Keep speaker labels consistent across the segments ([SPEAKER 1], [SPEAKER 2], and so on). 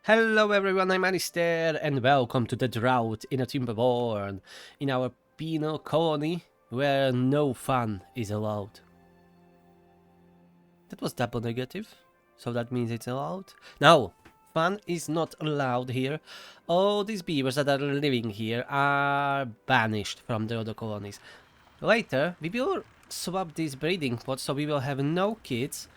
[SPEAKER 1] Hello everyone, I'm Alistair and welcome to the Drought in a Timberborn, in our penal colony where no fun is allowed. That was double negative, so that means it's allowed? No, fun is not allowed here. All these beavers that are living here are banished from the other colonies. Later, we will swap these breeding pots so we will have no kids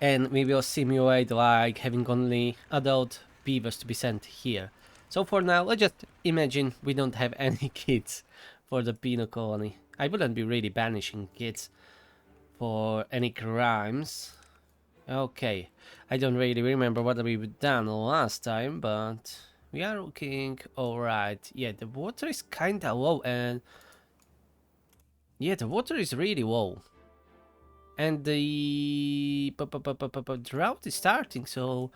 [SPEAKER 1] and we will simulate like having only adult beavers to be sent here. So for now, let's just imagine we don't have any kids for the penal colony. I wouldn't be really banishing kids for any crimes. Okay, I don't really remember what we've done last time, but we are looking alright. Yeah, the water is kinda low and... yeah, the water is really low. And the drought is starting, so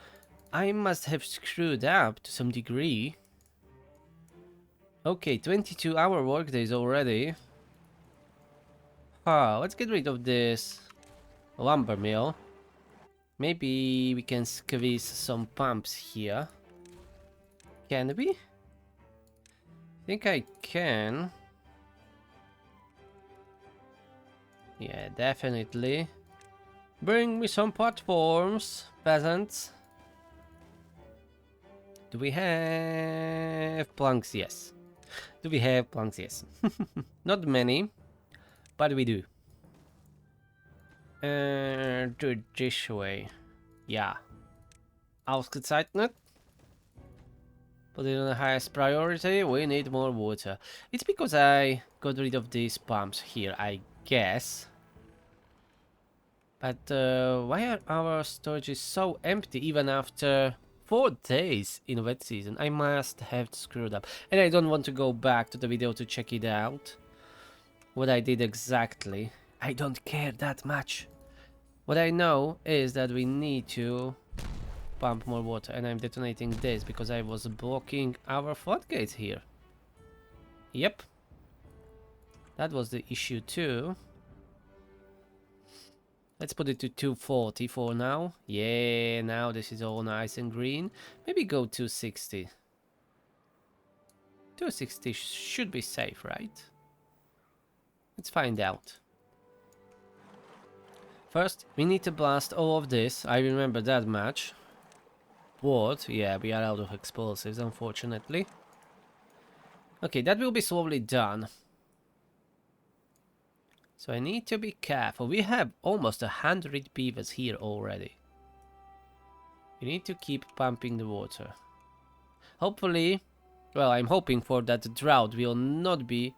[SPEAKER 1] I must have screwed up to some degree. Okay, 22-hour workdays already. Let's get rid of this lumber mill. Maybe we can squeeze some pumps here. Can we? I think I can. Yeah, definitely. Bring me some platforms, peasants. Do we have planks? Yes. Do we have planks? Yes. Not many, but we do. Do it this way. Yeah. Ausgezeichnet. Put it on the highest priority. We need more water. It's because I got rid of these pumps here, I guess. But why are our storages so empty even after 4 days in wet season? I must have screwed up. And I don't want to go back to the video to check it out. What I did exactly. I don't care that much. What I know is that we need to pump more water. And I'm detonating this because I was blocking our floodgates here. Yep. That was the issue too. Let's put it to 240 for now. Yeah, now this is all nice and green. Maybe go 260. 260 should be safe, right? Let's find out. First, we need to blast all of this. I remember that much. What? Yeah, we are out of explosives, unfortunately. Okay, that will be slowly done. So I need to be careful. We have almost 100 beavers here already. We need to keep pumping the water. Hopefully, well, I'm hoping for that the drought will not be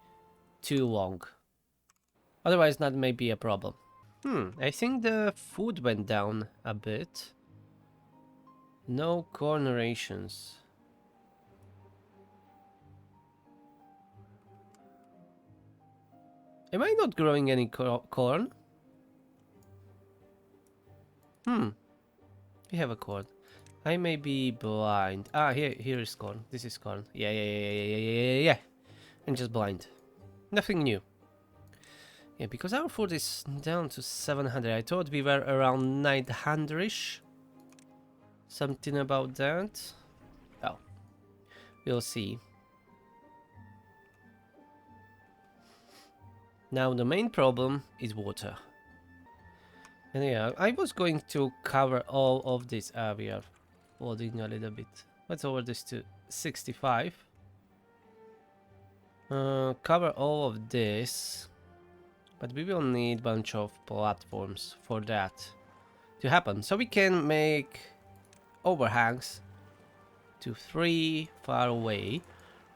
[SPEAKER 1] too long. Otherwise, that may be a problem. I think the food went down a bit. No corn rations. Am I not growing any corn? We have a corn. I may be blind. Ah, here is corn. This is corn. Yeah. I'm just blind. Nothing new. Yeah, because our food is down to 700. I thought we were around 900-ish. Something about that. Oh, we'll see. Now the main problem is water. And yeah, I was going to cover all of this area. Loading a little bit. Let's lower this to 65. Cover all of this. But we will need a bunch of platforms for that to happen. So we can make overhangs to 3 far away.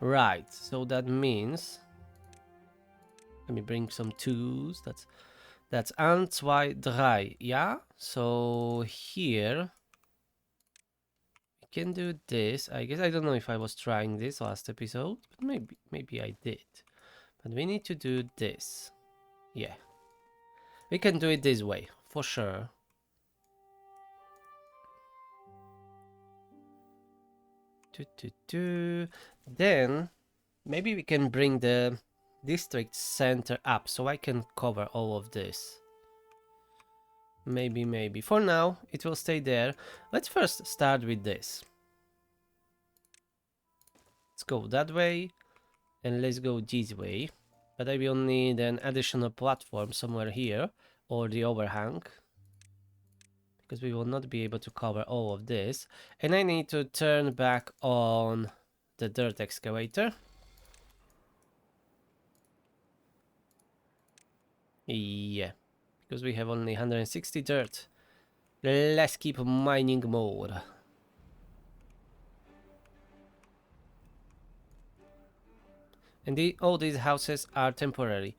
[SPEAKER 1] Right, so that means... let me bring some tools. That's 1, 2, 3, yeah? So here... we can do this. I guess I don't know if I was trying this last episode, but maybe I did. But we need to do this. Yeah. We can do it this way, for sure. Then, maybe we can bring the district center up, so I can cover all of this. Maybe. For now, it will stay there. Let's first start with this. Let's go that way, and let's go this way. But I will need an additional platform somewhere here, or the overhang, because we will not be able to cover all of this. And I need to turn back on the dirt excavator. Yeah, because we have only 160 dirt. Let's keep mining more. And all these houses are temporary.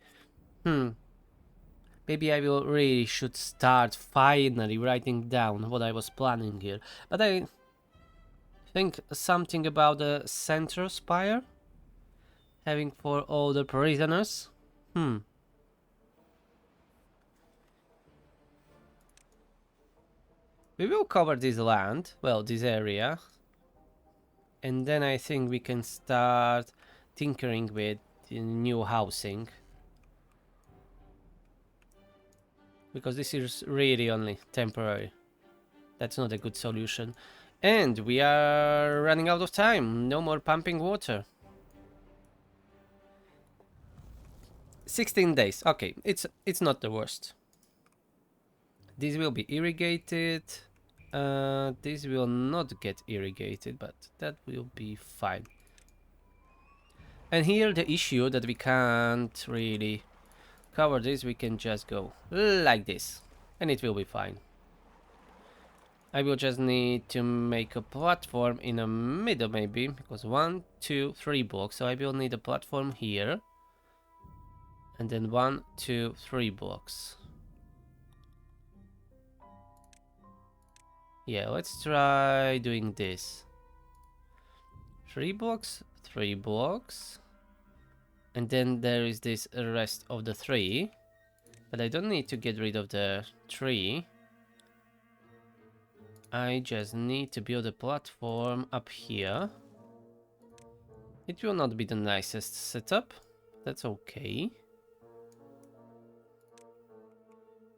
[SPEAKER 1] Maybe I will really should start finally writing down what I was planning here. But I think something about the central spire having for all the prisoners. We will cover this land, well, this area. And then I think we can start tinkering with new housing. Because this is really only temporary. That's not a good solution. And we are running out of time. No more pumping water. 16 days. Okay, it's not the worst. This will be irrigated. This will not get irrigated, but that will be fine. And here the issue that we can't really cover this, we can just go like this, and it will be fine. I will just need to make a platform in the middle maybe, because 1, 2, 3 blocks, so I will need a platform here. And then 1, 2, 3 blocks. Yeah, let's try doing this. 3 blocks, 3 blocks. And then there is this rest of the 3. But I don't need to get rid of the 3. I just need to build a platform up here. It will not be the nicest setup. That's okay.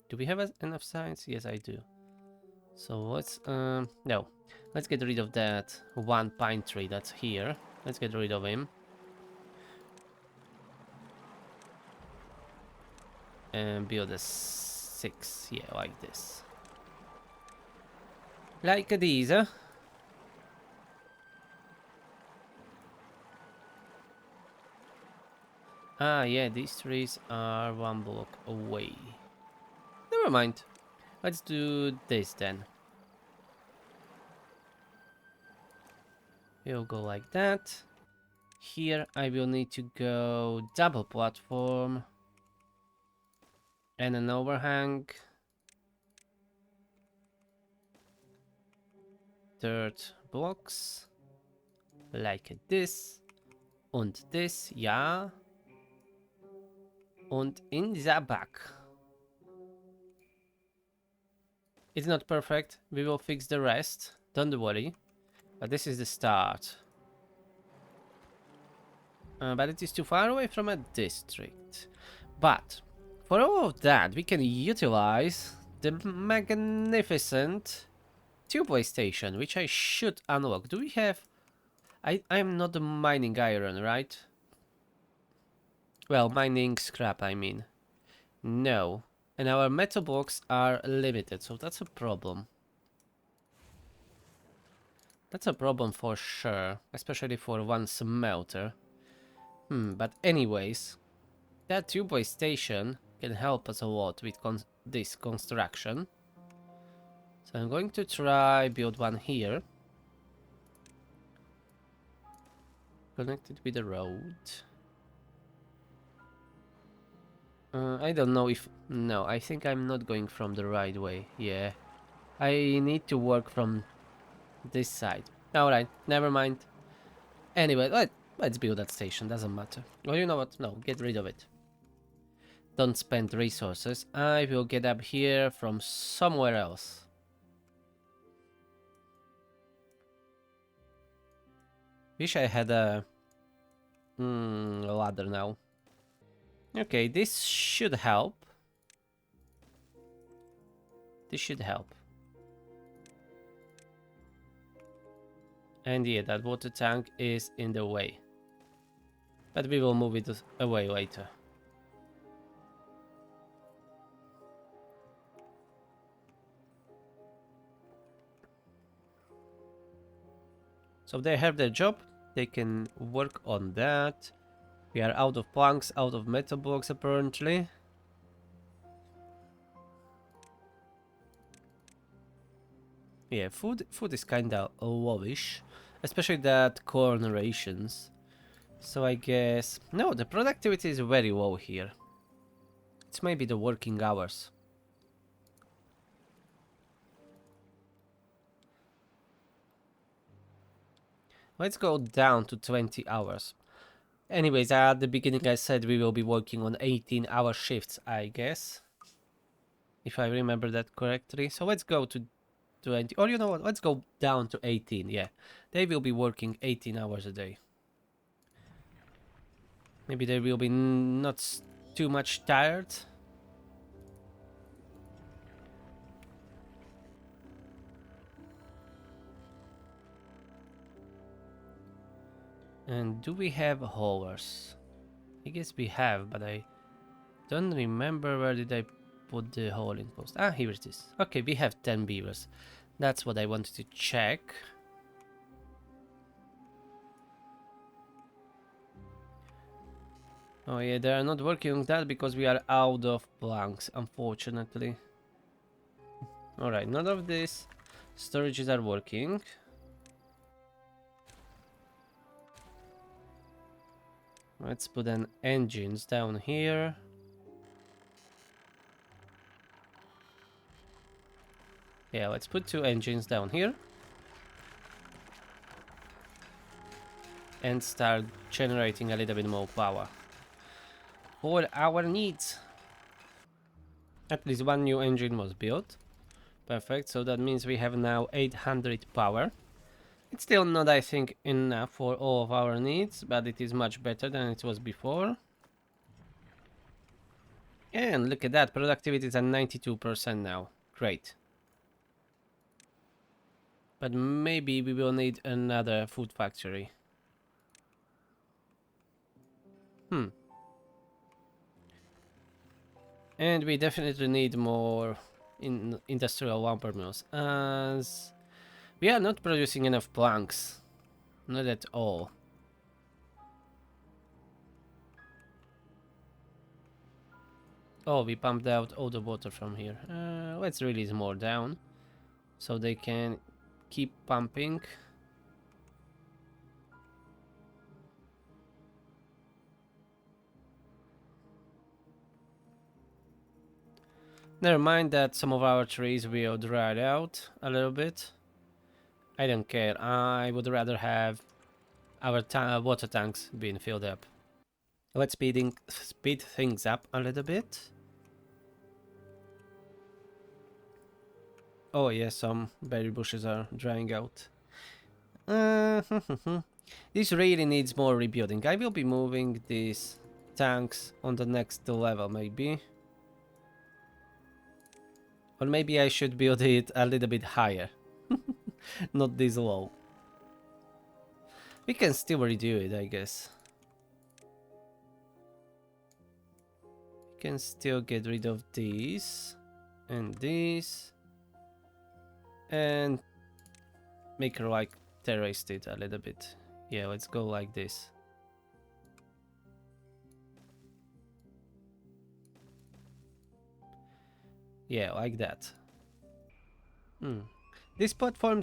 [SPEAKER 1] Do we have enough signs? Yes, I do. So let's, no. Let's get rid of that one pine tree that's here. Let's get rid of him. And build a 6. Yeah, like this. Like these. Ah, yeah, these trees are 1 block away. Never mind. Let's do this then. We'll go like that. Here I will need to go double platform. And an overhang. Dirt blocks. Like this. Und this, ja. Und in the back. It's not perfect. We will fix the rest. Don't worry. But this is the start. But it is too far away from a district. But for all of that, we can utilize the magnificent tubeway station, which I should unlock. Do we have... I'm not mining iron, right? Well, mining scrap, I mean. No. And our metal blocks are limited, so that's a problem. That's a problem for sure, especially for one smelter. But anyways, that tubeway station can help us a lot with this construction. So I'm going to try build one here. Connected with the road. I don't know if... No, I think I'm not going from the right way. Yeah. I need to work from this side. Alright, never mind. Anyway, let's build that station, doesn't matter. Well, you know what? No, get rid of it. Don't spend resources. I will get up here from somewhere else. Wish I had a ladder now. Okay, this should help. This should help. And yeah, that water tank is in the way. But we will move it away later. So they have their job. They can work on that. We are out of planks, out of metal blocks apparently. Yeah, food is kinda lowish. Especially that corn rations. So I guess... No, the productivity is very low here. It's maybe the working hours. Let's go down to 20 hours. Anyways, at the beginning I said we will be working on 18-hour shifts, I guess. If I remember that correctly. So let's go to 20, or you know what, let's go down to 18, yeah. They will be working 18 hours a day. Maybe they will be not too much tired. And do we have haulers? I guess we have, but I don't remember where did I put the hauling post. Ah, here it is. Okay, we have 10 beavers. That's what I wanted to check. Oh yeah, they are not working on that because we are out of planks, unfortunately. Alright, none of these storages are working. Let's put an engines down here. Yeah, let's put 2 engines down here. And start generating a little bit more power. For our needs. At least 1 new engine was built. Perfect, so that means we have now 800 power. It's still not, I think, enough for all of our needs, but it is much better than it was before. And look at that, productivity is at 92% now. Great. But maybe we will need another food factory. And we definitely need more industrial lumber mills, as we are not producing enough planks. Not at all. Oh, we pumped out all the water from here. Let's release more down, so they can keep pumping. Never mind that some of our trees will dry out a little bit. I don't care. I would rather have our water tanks being filled up. Let's speed things up a little bit. Oh yeah, some berry bushes are drying out. This really needs more rebuilding. I will be moving these tanks on the next level, maybe. Or maybe I should build it a little bit higher. Not this low. We can still redo it, I guess. We can still get rid of these. And these. And make her like terraced it a little bit. Yeah, let's go like this. Yeah, like that. This platform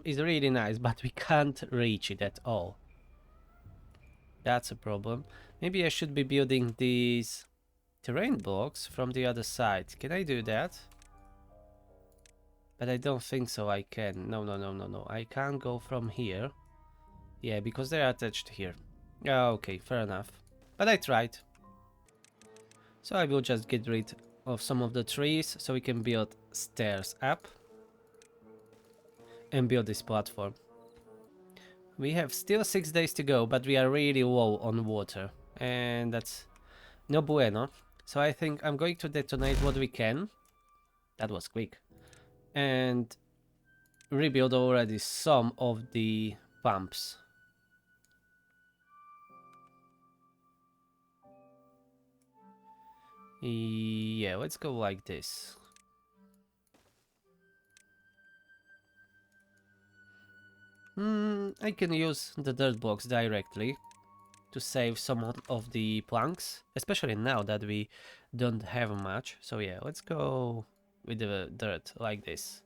[SPEAKER 1] is really nice, but we can't reach it at all. That's a problem. Maybe I should be building these terrain blocks from the other side. Can I do that? But I don't think so I can. No. I can't go from here. Yeah, because they're attached here. Okay, fair enough. But I tried. So I will just get rid of some of the trees so we can build stairs up. And build this platform. We have still 6 days to go, but we are really low on water. And that's no bueno. So I think I'm going to detonate what we can. That was quick. And rebuild already some of the pumps. Yeah, let's go like this. I can use the dirt blocks directly to save some of the planks, especially now that we don't have much. So yeah, let's go with the dirt like this.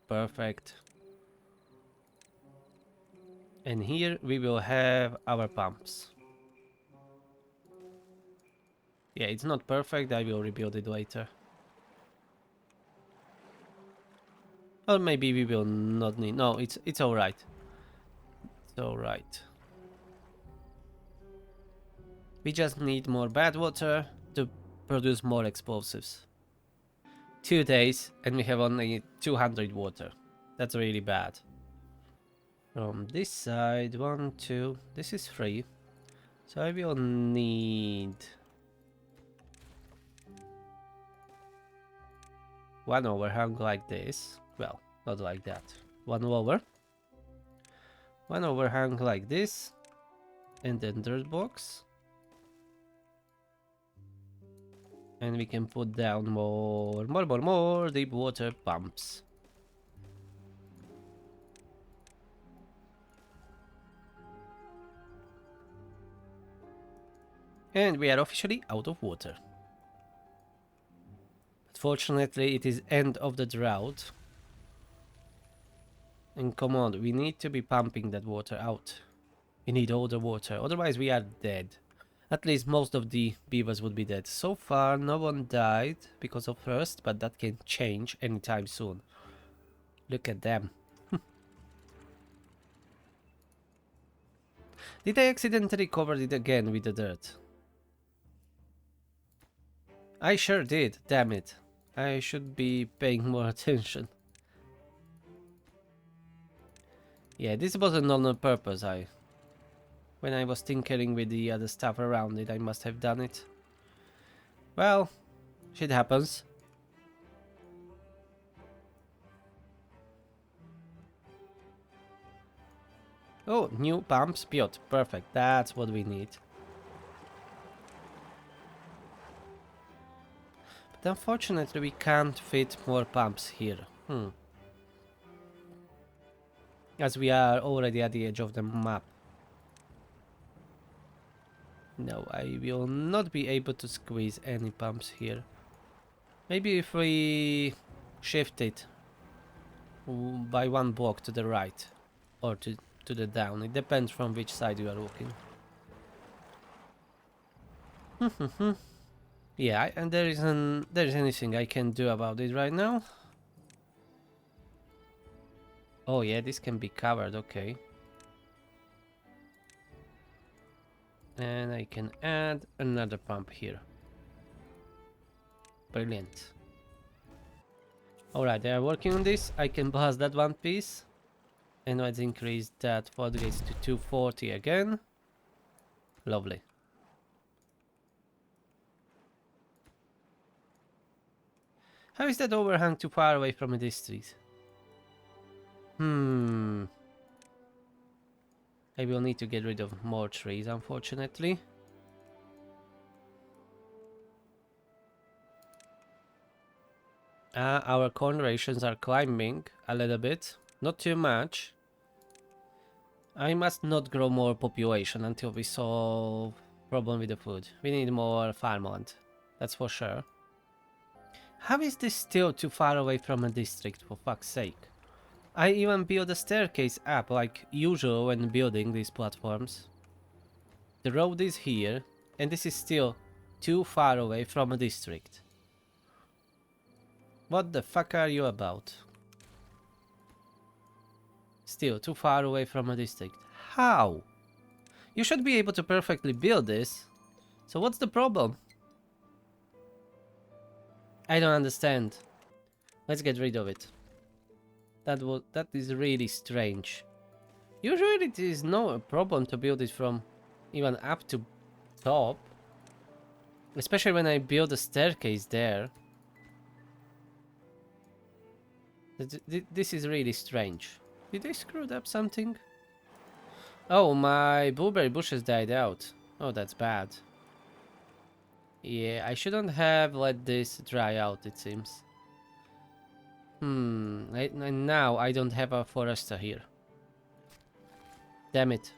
[SPEAKER 1] Perfect. And here we will have our pumps. Yeah, it's not perfect, I will rebuild it later. Or maybe we will not need... No, it's alright. It's alright. We just need more bad water to produce more explosives. 2 days and we have only 200 water. That's really bad. From this side, 1, 2, this is 3. So I will need... 1 overhang like this. Well, not like that. 1 lower. 1 overhang like this. And then dirt box. And we can put down more deep water pumps. And we are officially out of water. But fortunately, it is end of the drought. And come on, we need to be pumping that water out. We need all the water, otherwise we are dead. At least most of the beavers would be dead. So far, no one died because of thirst, but that can change anytime soon. Look at them. Did I accidentally cover it again with the dirt? I sure did, damn it. I should be paying more attention. Yeah, this wasn't on purpose. When I was tinkering with the other stuff around it, I must have done it. Well, shit happens. Oh, new pumps built. Perfect. That's what we need. But unfortunately, we can't fit more pumps here. As we are already at the edge of the map. No, I will not be able to squeeze any pumps here. Maybe if we shift it by 1 block to the right or to the down. It depends from which side you are looking. Yeah, and there is anything I can do about it right now. Oh yeah, this can be covered, okay. And I can add another pump here. Brilliant. Alright, they are working on this. I can blast that one piece. And let's increase that floodgates to 240 again. Lovely. How is that overhang too far away from a district? I will need to get rid of more trees, unfortunately. Our corn rations are climbing a little bit. Not too much. I must not grow more population until we solve problem with the food. We need more farmland. That's for sure. How is this still too far away from a district, for fuck's sake? I even built a staircase up like usual when building these platforms. The road is here, and this is still too far away from a district. What the fuck are you about? Still too far away from a district. How? You should be able to perfectly build this. So what's the problem? I don't understand. Let's get rid of it. That is really strange. Usually it is no problem to build it from even up to top. Especially when I build a staircase there. This is really strange. Did I screw up something? Oh, my blueberry bushes died out. Oh, that's bad. Yeah, I shouldn't have let this dry out, it seems. And now I don't have a forester here. Damn it.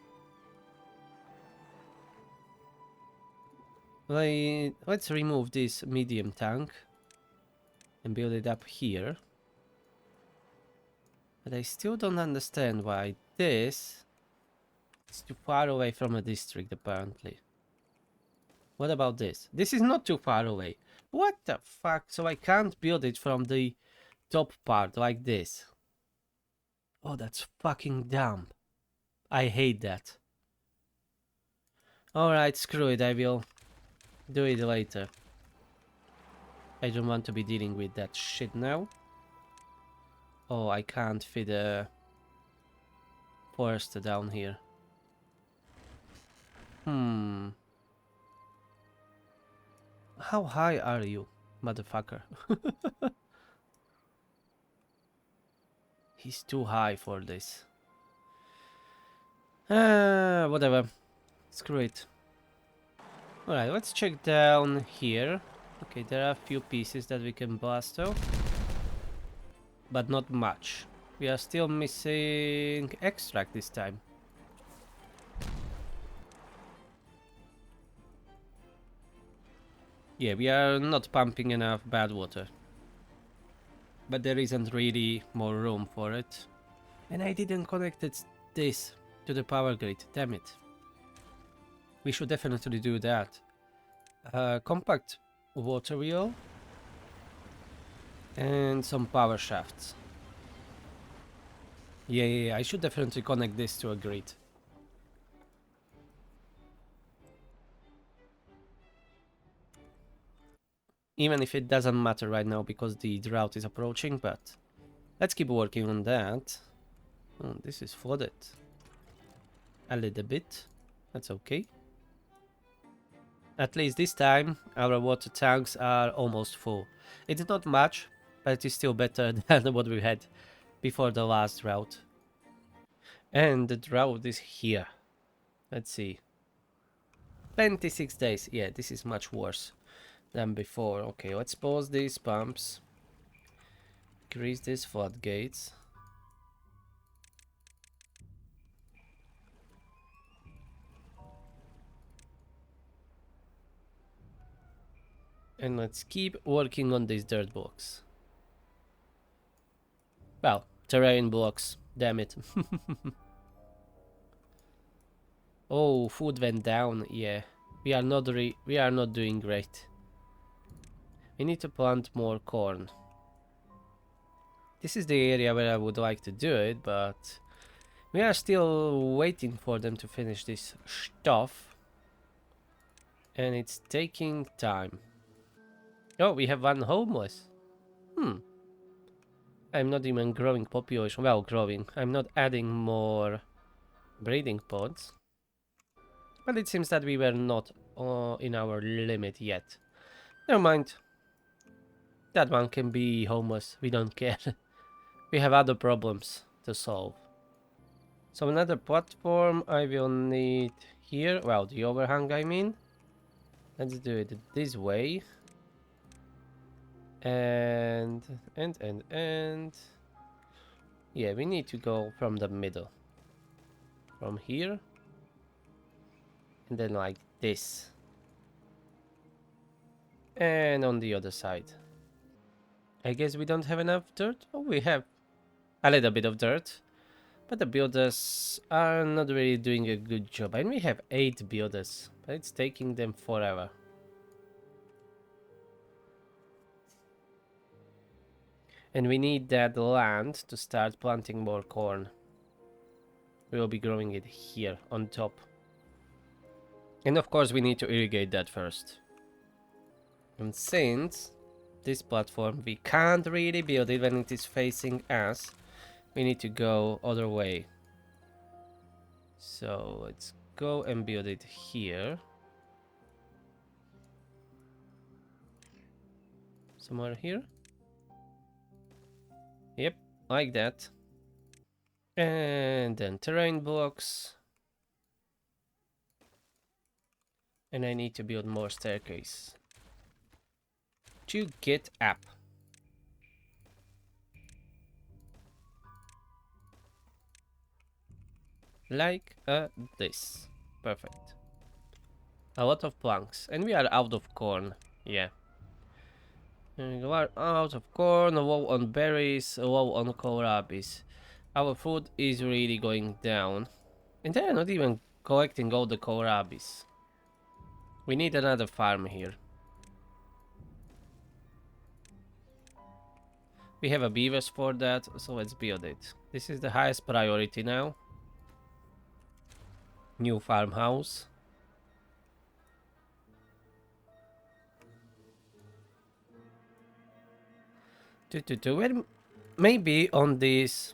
[SPEAKER 1] Let's remove this medium tank and build it up here. But I still don't understand why this is too far away from a district, apparently. What about this? This is not too far away. What the fuck? So I can't build it from the top part like this. Oh, that's fucking dumb. I hate that. Alright, screw it. I will do it later. I don't want to be dealing with that shit now. Oh, I can't fit a forester down here. How high are you, motherfucker? He's too high for this. Whatever. Screw it. Alright, let's check down here. Okay, there are a few pieces that we can blast off. But not much. We are still missing extract this time. Yeah, we are not pumping enough bad water. But there isn't really more room for it. And I didn't connect this to the power grid, damn it. We should definitely do that. Compact water wheel. And some power shafts. Yeah, I should definitely connect this to a grid. Even if it doesn't matter right now because the drought is approaching, but let's keep working on that. Oh, this is flooded. A little bit. That's okay. At least this time, our water tanks are almost full. It's not much, but it is still better than what we had before the last drought. And the drought is here. Let's see. 26 days. Yeah, this is much worse than before. Okay, let's pause these pumps. Increase these floodgates. And let's keep working on these dirt blocks. Well, terrain blocks. Damn it. Oh, food went down. Yeah, we are not doing great. We need to plant more corn. This is the area where I would like to do it, but we are still waiting for them to finish this stuff. And it's taking time. Oh, we have one homeless. I'm not even growing population. Well, growing. I'm not adding more breeding pods. But it seems that we were not in our limit yet. Never mind. That one can be homeless. We don't care. We have other problems to solve. So another platform I will need here. Well, the overhang, I mean. Let's do it this way. And. Yeah, we need to go from the middle. From here. And then like this. And on the other side. I guess we don't have enough dirt. Oh, we have a little bit of dirt. But the builders are not really doing a good job. And we have 8 builders. But it's taking them forever. And we need that land to start planting more corn. We will be growing it here on top. And of course we need to irrigate that first. And since this platform we can't really build it when it is facing us, we need to go other way. So let's go and build it here. Somewhere here. Yep, like that. And then terrain blocks. And I need to build more staircase to get up. Like this. Perfect. A lot of planks. And we are out of corn. Yeah. We are out of corn, low on berries, low on kohlrabis. Our food is really going down. And they're not even collecting all the kohlrabis. We need another farm here. We have a beavers for that, so let's build it. This is the highest priority now. New farmhouse. Well, maybe on this.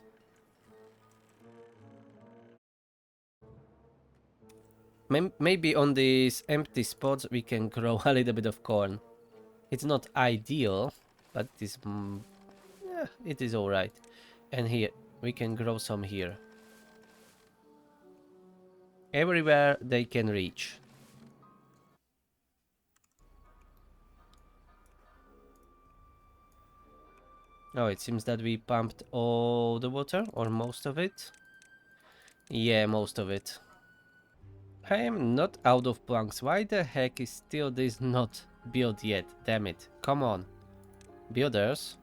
[SPEAKER 1] Maybe on these empty spots we can grow a little bit of corn. It's not ideal, but it is, yeah, it is alright. And here, we can grow some here. Everywhere they can reach. Oh, it seems that we pumped all the water, or most of it. Yeah, most of it. I am not out of planks. Why the heck is still this not built yet? Damn it. Come on. Builders.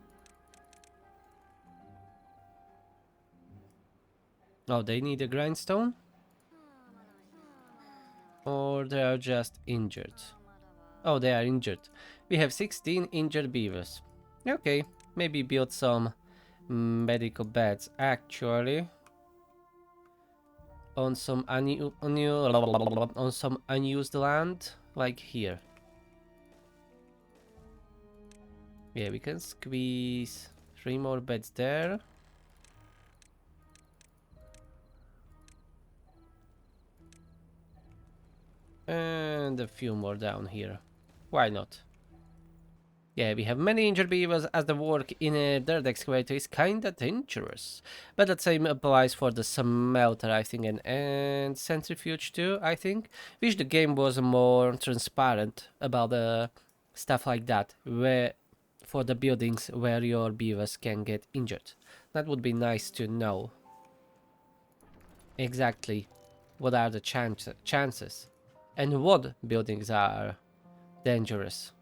[SPEAKER 1] Oh, they need a grindstone? Or they are just injured? Oh, they are injured. We have 16 injured beavers. Okay, maybe build some medical beds actually on some on some unused land, like here. Yeah, we can squeeze 3 more beds there. And a few more down here. Why not? Yeah, we have many injured beavers as the work in a dirt excavator is kinda dangerous. But the same applies for the smelter, I think, and centrifuge too, I think. Wish the game was more transparent about the stuff like that, where for the buildings where your beavers can get injured. That would be nice to know. Exactly. What are the chances? And what buildings are dangerous?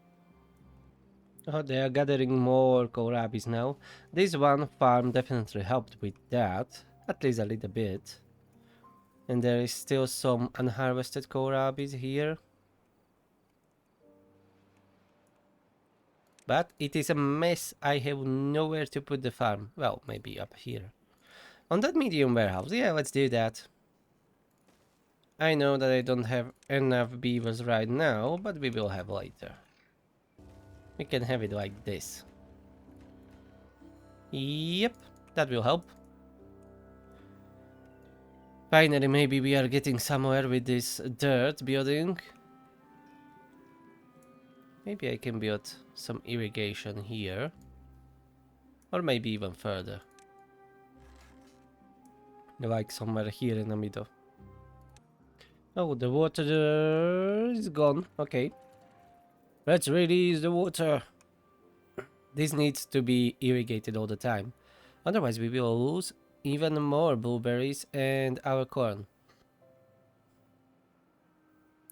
[SPEAKER 1] Oh, they are gathering more kohlrabis now. This one farm definitely helped with that, at least a little bit. And there is still some unharvested kohlrabis here. But it is a mess. I have nowhere to put the farm. Well, maybe up here. On that medium warehouse. Yeah, let's do that. I know that I don't have enough beavers right now, but we will have later. We can have it like this. Yep, that will help. Finally, maybe we are getting somewhere with this dirt building. Maybe I can build some irrigation here. Or maybe even further. Like somewhere here in the middle. Oh, the water is gone. Okay. Let's release the water. This needs to be irrigated all the time. Otherwise we will lose even more blueberries and our corn.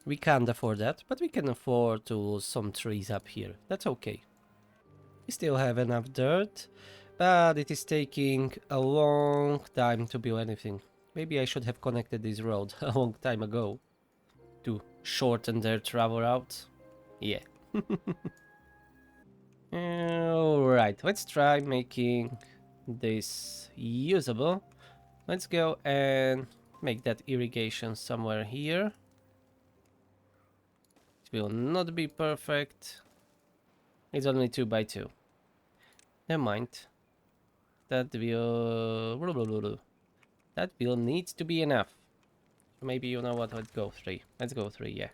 [SPEAKER 1] We can't afford that, but we can afford to lose some trees up here. That's okay. We still have enough dirt, but it is taking a long time to build anything. Maybe I should have connected this road a long time ago to shorten their travel route. Yeah. Alright, let's try making this usable. Let's go and make that irrigation somewhere here. It will not be perfect. It's only 2 by 2. Never mind. That will need to be enough. Maybe you know what? Let's go 3. Let's go 3. Yeah.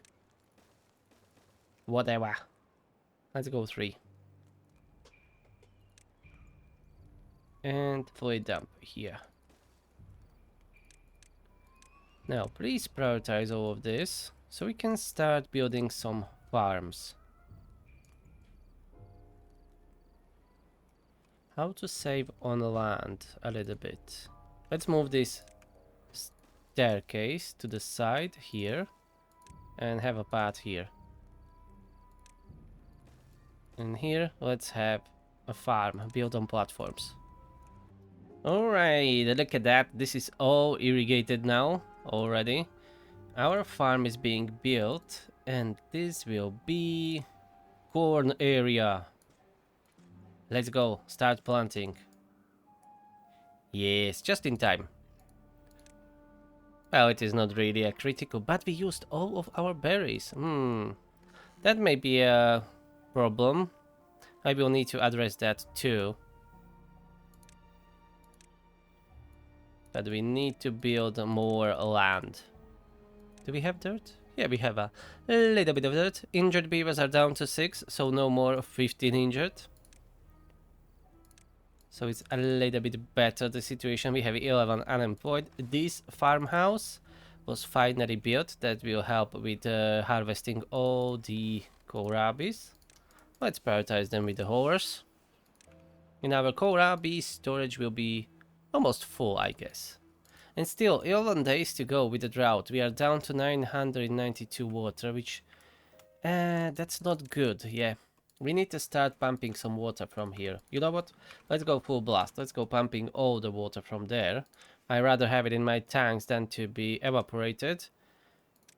[SPEAKER 1] Whatever. Let's go 3. And fluid dump here. Now, please prioritize all of this so we can start building some farms. How to save on land a little bit. Let's move this staircase to the side here and have a path here. And here, let's have a farm built on platforms. Alright, look at that. This is all irrigated now already. Our farm is being built, and this will be corn area. Let's go, start planting. Yes, just in time. Well, it is not really a critical, but we used all of our berries. That may be a problem. I will need to address that too. But we need to build more land. Do we have dirt? Yeah, we have a little bit of dirt. Injured beavers are down to 6, so no more 15 injured. So it's a little bit better, the situation. We have 11 unemployed. This farmhouse was finally built. That will help with harvesting all the kohlrabis. Let's prioritize them with the horse. In our kohlrabi, storage will be almost full, I guess. And still, 11 days to go with the drought. We are down to 992 water, which... that's not good, yeah. We need to start pumping some water from here. You know what? Let's go full blast. Let's go pumping all the water from there. I'd rather have it in my tanks than to be evaporated.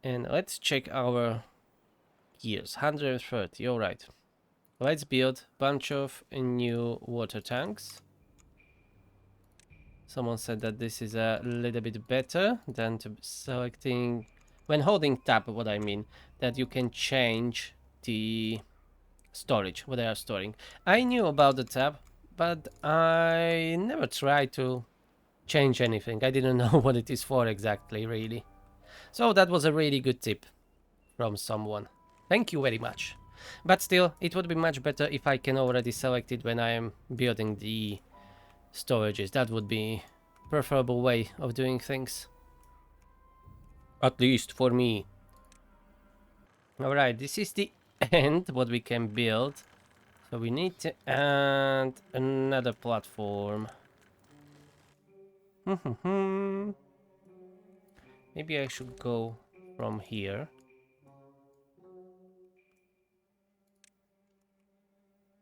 [SPEAKER 1] And let's check our years. 130, alright. Let's build a bunch of new water tanks. Someone said that this is a little bit better than to selecting... When holding tab, what I mean, that you can change the storage, what they are storing. I knew about the tab, but I never tried to change anything. I didn't know what it is for exactly, really. So that was a really good tip from someone. Thank you very much. But still, it would be much better if I can already select it when I am building the storages. That would be preferable way of doing things. At least for me. Alright, this is the end what we can build. So we need to add another platform. Maybe I should go from here.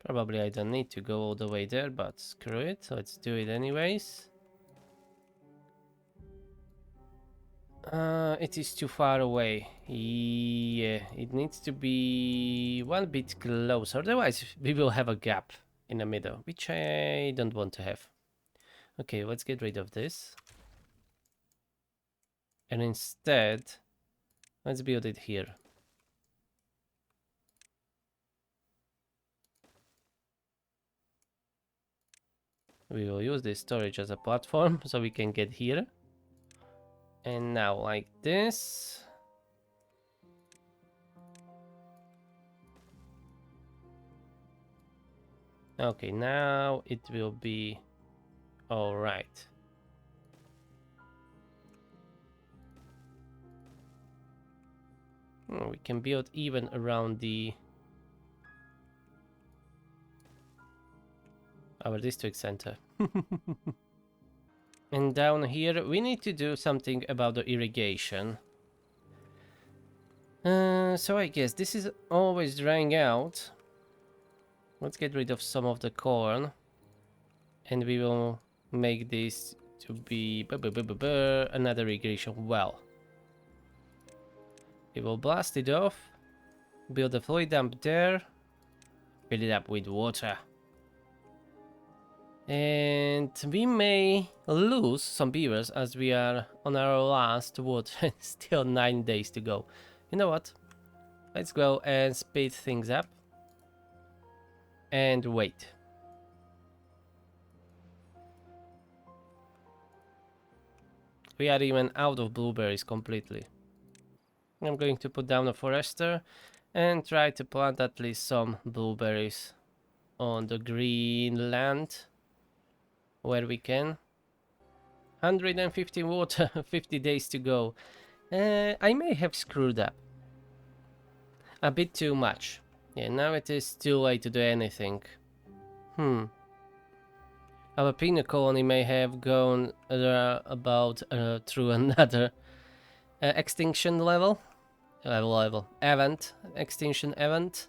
[SPEAKER 1] Probably I don't need to go all the way there, but screw it. Let's do it anyways. It is too far away. Yeah, it needs to be one bit closer. Otherwise, we will have a gap in the middle, which I don't want to have. Okay, let's get rid of this. And instead, let's build it here. We will use this storage as a platform so we can get here. And now like this. Okay, now it will be all right. We can build even around our district center. And down here we need to do something about the irrigation. So I guess this is always drying out. Let's get rid of some of the corn. And we will make this to be another irrigation well. We will blast it off. Build a fluid dump there. Fill it up with water. And we may lose some beavers as we are on our last water. Still 9 days to go. You know what? Let's go and speed things up. And wait. We are even out of blueberries completely. I'm going to put down a forester and try to plant at least some blueberries on the green land. where we can. 150 water, 50 days to go. I may have screwed up a bit too much. Yeah, now it is too late to do anything. Our penal colony may have gone about through another extinction event, extinction event.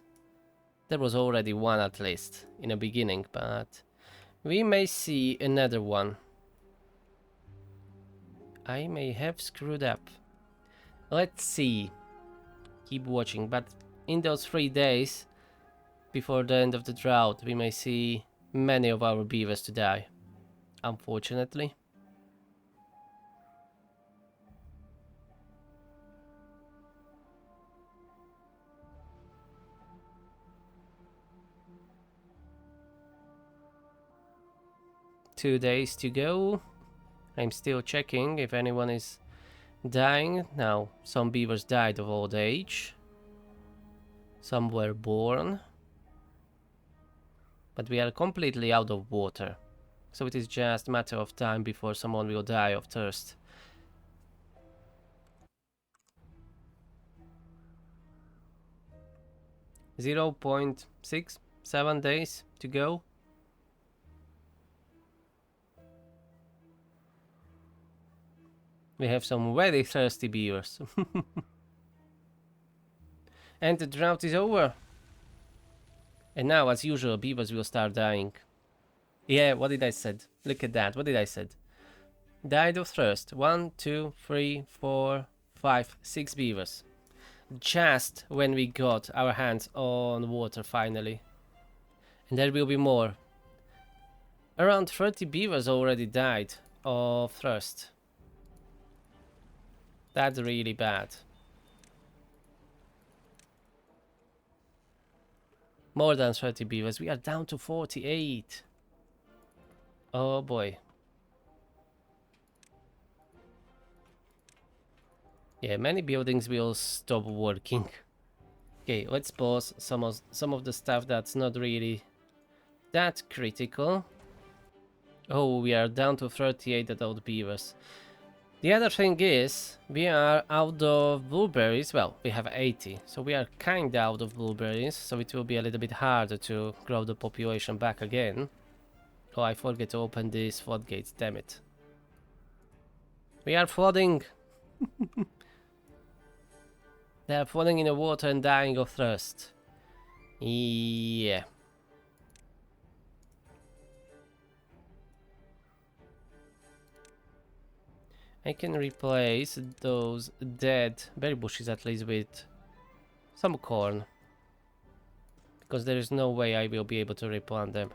[SPEAKER 1] There was already one at least in the beginning, but we may see another one. I may have screwed up. Let's see. Keep watching, but in those 3 days before the end of the drought, we may see many of our beavers to die, unfortunately. Two days to go. I'm still checking if anyone is dying. Now, some beavers died of old age. Some were born. But we are completely out of water. So it is just a matter of time before someone will die of thirst. .67 days to go. We have some very thirsty beavers. And the drought is over. And now, as usual, beavers will start dying. Yeah, what did I said? Look at that. What did I said? Died of thirst. 1, 2, 3, 4, 5, 6 beavers. Just when we got our hands on water finally. And there will be more. Around 30 beavers already died of thirst. That's really bad. More than 30 beavers. We are down to 48. Oh boy. Yeah, many buildings will stop working. Okay, let's pause some of the stuff that's not really that critical. Oh, we are down to 38 adult beavers. The other thing is, we are out of blueberries. Well, we have 80, so we are kinda out of blueberries, so it will be a little bit harder to grow the population back again. Oh, I forget to open these floodgates, damn it. We are flooding! They are falling in the water and dying of thirst. Yeah. I can replace those dead berry bushes at least with some corn. Because there is no way I will be able to replant them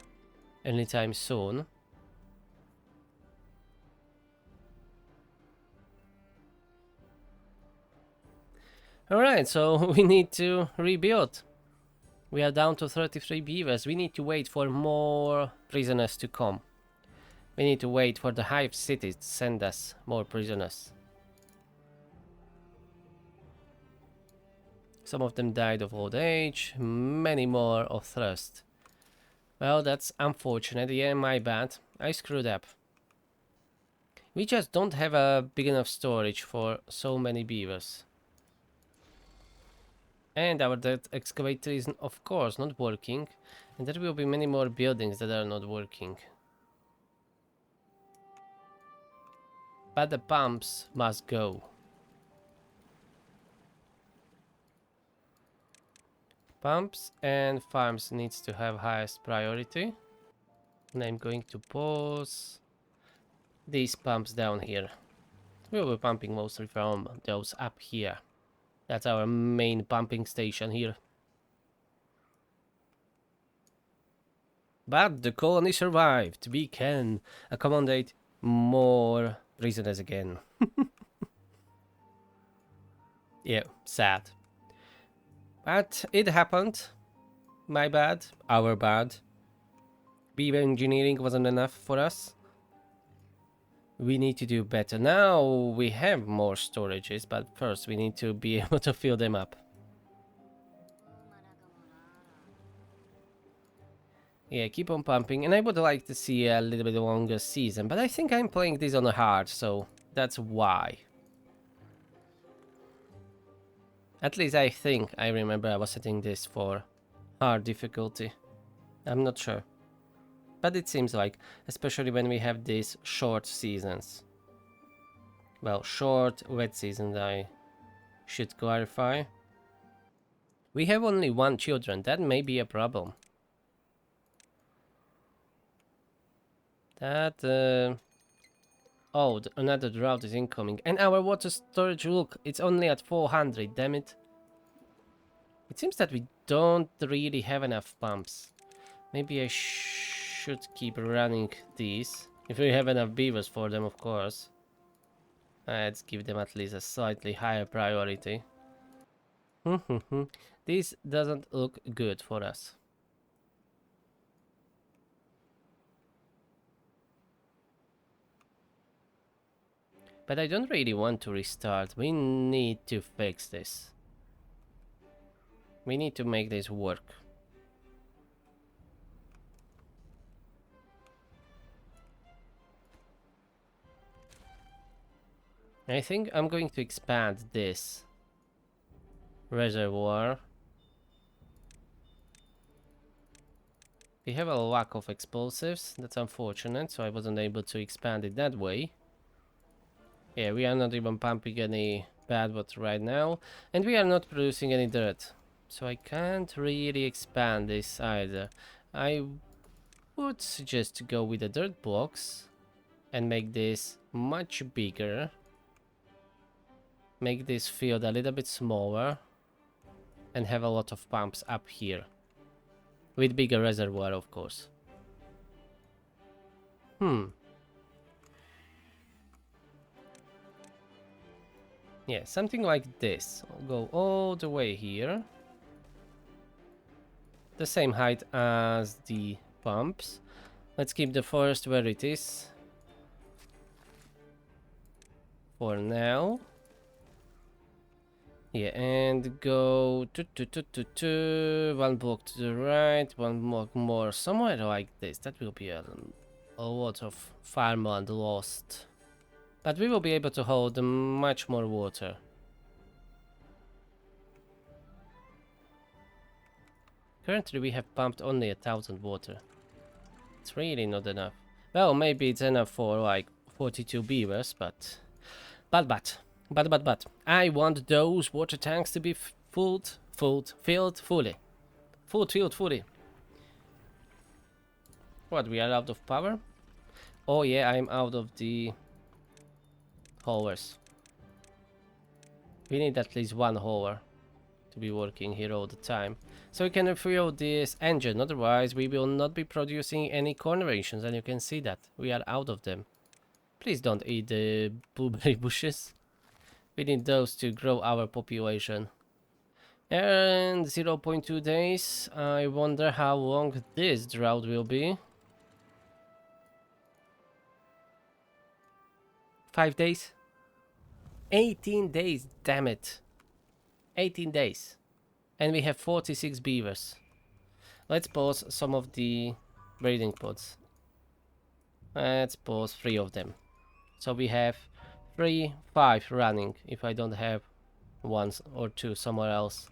[SPEAKER 1] anytime soon. Alright, so we need to rebuild. We are down to 33 beavers. We need to wait for more prisoners to come. We need to wait for the hive city to send us more prisoners. Some of them died of old age, many more of thirst. Well, that's unfortunate. Yeah, my bad. I screwed up. We just don't have a big enough storage for so many beavers. And our dead excavator is of course not working. And there will be many more buildings that are not working. But the pumps must go. Pumps and farms needs to have highest priority. And I'm going to pause these pumps down here. We will be pumping mostly from those up here. That's our main pumping station here. But the colony survived. We can accommodate more prisoners again. Yeah, sad. But it happened. My bad. Our bad. Beaver engineering wasn't enough for us. We need to do better. Now we have more storages, but first we need to be able to fill them up. Yeah, keep on pumping. And I would like to see a little bit longer season, but I think I'm playing this on hard, so that's why. At least I think I remember I was setting this for hard difficulty. I'm not sure. But it seems like, especially when we have these short seasons. Well, short, wet seasons, I should clarify. We have only one children, that may be a problem. That, oh, another drought is incoming. And our water storage, look, it's only at 400, damn it. It seems that we don't really have enough pumps. Maybe I should keep running these. If we have enough beavers for them, of course. Let's give them at least a slightly higher priority. This doesn't look good for us. But I don't really want to restart. We need to fix this. We need to make this work. I think I'm going to expand this reservoir. We have a lack of explosives. That's unfortunate, so I wasn't able to expand it that way. Yeah, we are not even pumping any bad water right now, and we are not producing any dirt. So I can't really expand this either. I would suggest to go with the dirt blocks and make this much bigger. Make this field a little bit smaller and have a lot of pumps up here. With bigger reservoir, of course. Yeah, something like this. I'll go all the way here. The same height as the pumps. Let's keep the forest where it is. For now. Yeah, and go one block to the right, one block more, somewhere like this. That will be a lot of farmland lost. But we will be able to hold much more water. Currently we have pumped only 1,000 water. It's really not enough. Well, maybe it's enough for like 42 beavers, but... I want those water tanks to be filled fully. Filled fully. What, we are out of power? Oh yeah, I'm out of the haulers. We need at least one hauler to be working here all the time. So we can refuel this engine, otherwise we will not be producing any corn rations, and you can see that. We are out of them. Please don't eat the blueberry bushes. We need those to grow our population. And 0.2 days. I wonder how long this drought will be. 5 days? 18 days, damn it. 18 days. And we have 46 beavers. Let's pause some of the breeding pods. Let's pause 3 of them. So we have 5 running if I don't have 1 or 2 somewhere else.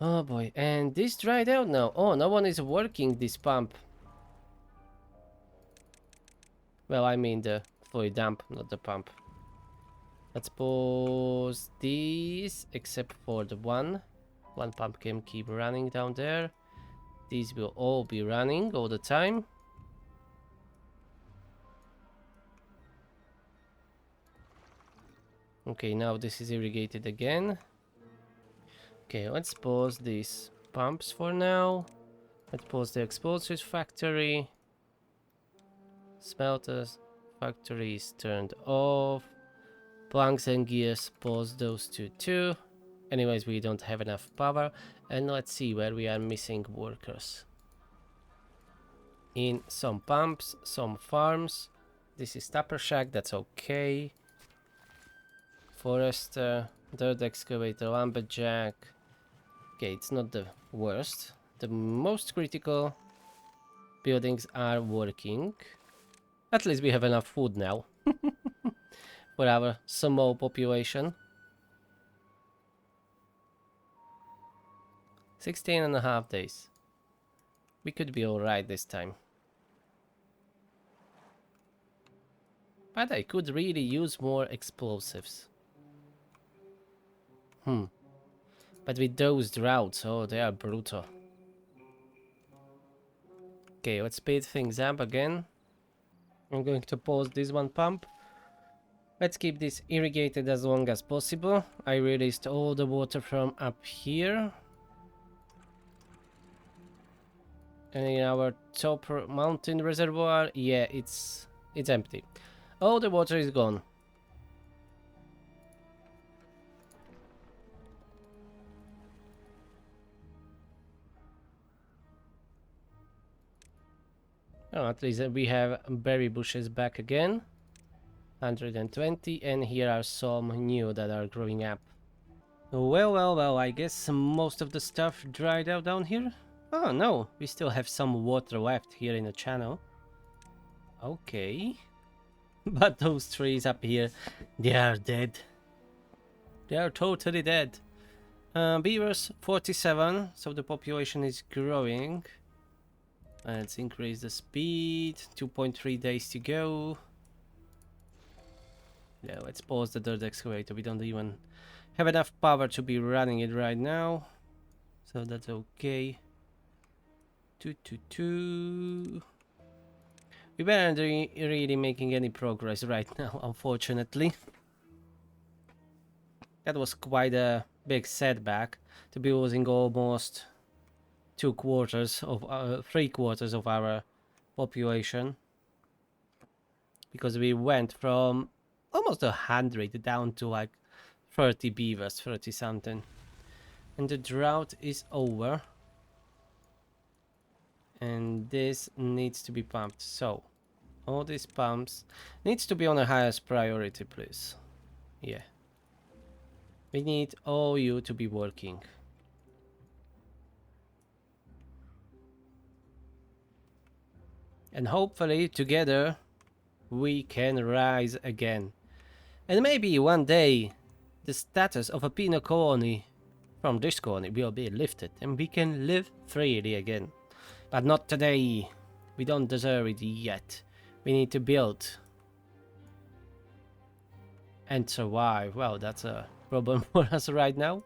[SPEAKER 1] Oh boy, and this dried out now. Oh, no one is working this pump. Well, I mean the fluid dump, not the pump. Let's pause these, except for the one. One pump can keep running down there. These will all be running all the time. Okay, now this is irrigated again. Okay, let's pause these pumps for now. Let's pause the explosives factory. Smelters factory is turned off. Planks and gears, pause those two too. Anyways, we don't have enough power. And let's see where we are missing workers. In some pumps, some farms. This is Tapper Shack, that's okay. Forester, dirt excavator, lumberjack. Okay, it's not the worst. the most critical buildings are working. At least we have enough food now for our small population. 16.5 days. We could be alright this time. But I could really use more explosives. But with those droughts, oh, they are brutal. Okay, let's speed things up again. I'm going to pause this one pump. Let's keep this irrigated as long as possible. I released all the water from up here. And in our top mountain reservoir, yeah, it's empty. All the water is gone. Oh, at least we have berry bushes back again. 120, and here are some new that are growing up. Well, I guess most of the stuff dried out down here. Oh no, we still have some water left here in the channel. Okay. But those trees up here, they are dead. They are totally dead. Beavers 47, so the population is growing. Let's increase the speed. 2.3 days to go. Yeah, let's pause the dirt excavator. We don't even have enough power to be running it right now, so that's okay. We weren't really making any progress right now, unfortunately. That was quite a big setback to be losing almost 3/4 of our population, because we went from almost 100 down to like 30 beavers, 30 something. And the drought is over. And this needs to be pumped. So, all these pumps needs to be on the highest priority, please. Yeah. We need all you to be working. And hopefully together we can rise again. And maybe one day the status of a penal colony from this colony will be lifted and we can live freely again. But not today. We don't deserve it yet. We need to build and survive. Well, that's a problem for us right now.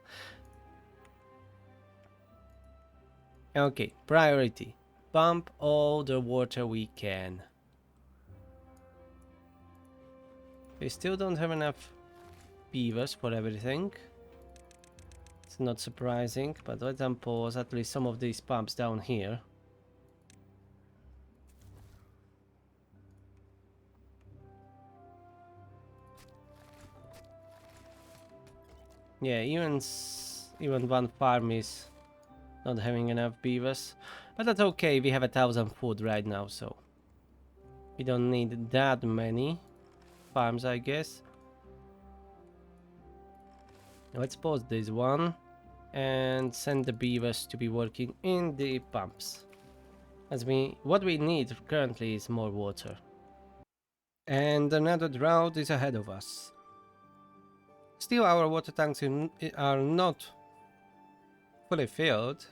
[SPEAKER 1] Okay, priority. Pump all the water we can. We still don't have enough beavers for everything. It's not surprising, but let's pause at least some of these pumps down here. Yeah, even one farm is not having enough beavers, but that's okay. We have 1,000 food right now, so we don't need that many farms, I guess. Let's pause this one and send the beavers to be working in the pumps. What we need currently is more water. And another drought is ahead of us. Still, our water tanks are not fully filled,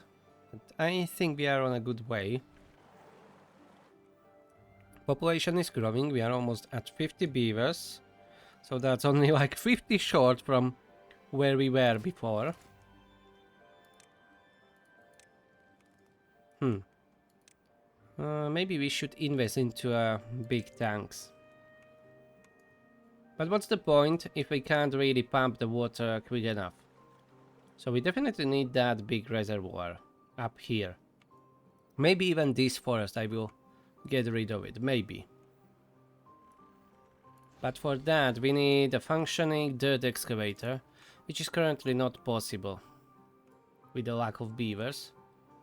[SPEAKER 1] but I think we are on a good way. Population is growing. We are almost at 50 beavers, so that's only like 50 short from where we were before. Maybe we should invest into big tanks. But what's the point if we can't really pump the water quick enough? So we definitely need that big reservoir up here. Maybe even this forest I will get rid of it, maybe. But for that we need a functioning dirt excavator, which is currently not possible with the lack of beavers.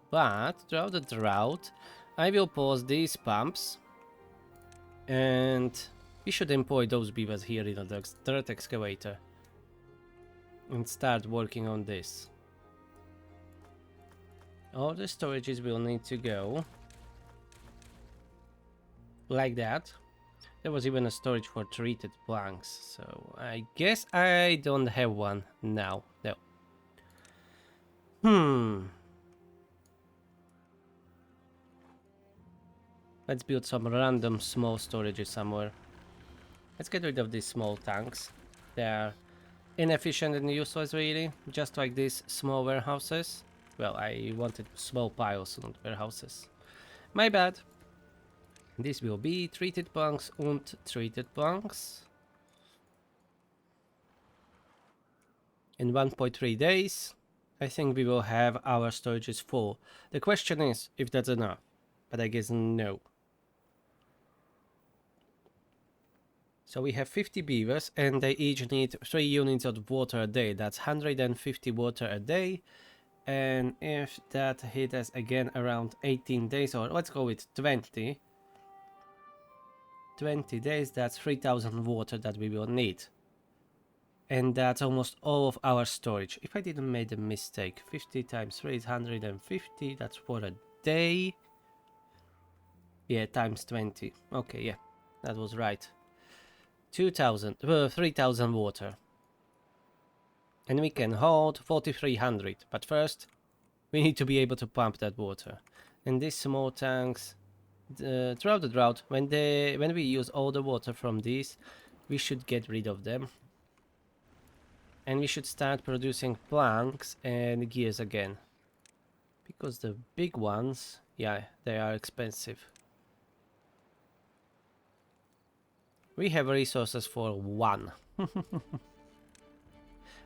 [SPEAKER 1] But throughout the drought I will pause these pumps, and we should employ those beavers here in the dirt excavator and start working on this. All the storages will need to go like that. There was even a storage for treated planks, so I guess I don't have one now. No. Let's build some random small storages somewhere. Let's get rid of these small tanks. They are inefficient and useless really, just like these small warehouses. Well, I wanted small piles, not warehouses. My bad. This will be treated planks and treated planks. In 1.3 days, I think we will have our storages full. The question is if that's enough, but I guess no. So we have 50 beavers and they each need 3 units of water a day. That's 150 water a day. And if that hit us again around 18 days, or let's go with 20 days, that's 3000 water that we will need. And that's almost all of our storage. If I didn't make a mistake, 50 times 3 is 150, that's for a day. Yeah, times 20. Okay, yeah, that was right. 3000 water. And we can hold 4300, but first we need to be able to pump that water. And these small tanks, throughout the drought, when we use all the water from these, we should get rid of them. And we should start producing planks and gears again. Because the big ones, yeah, they are expensive. We have resources for one.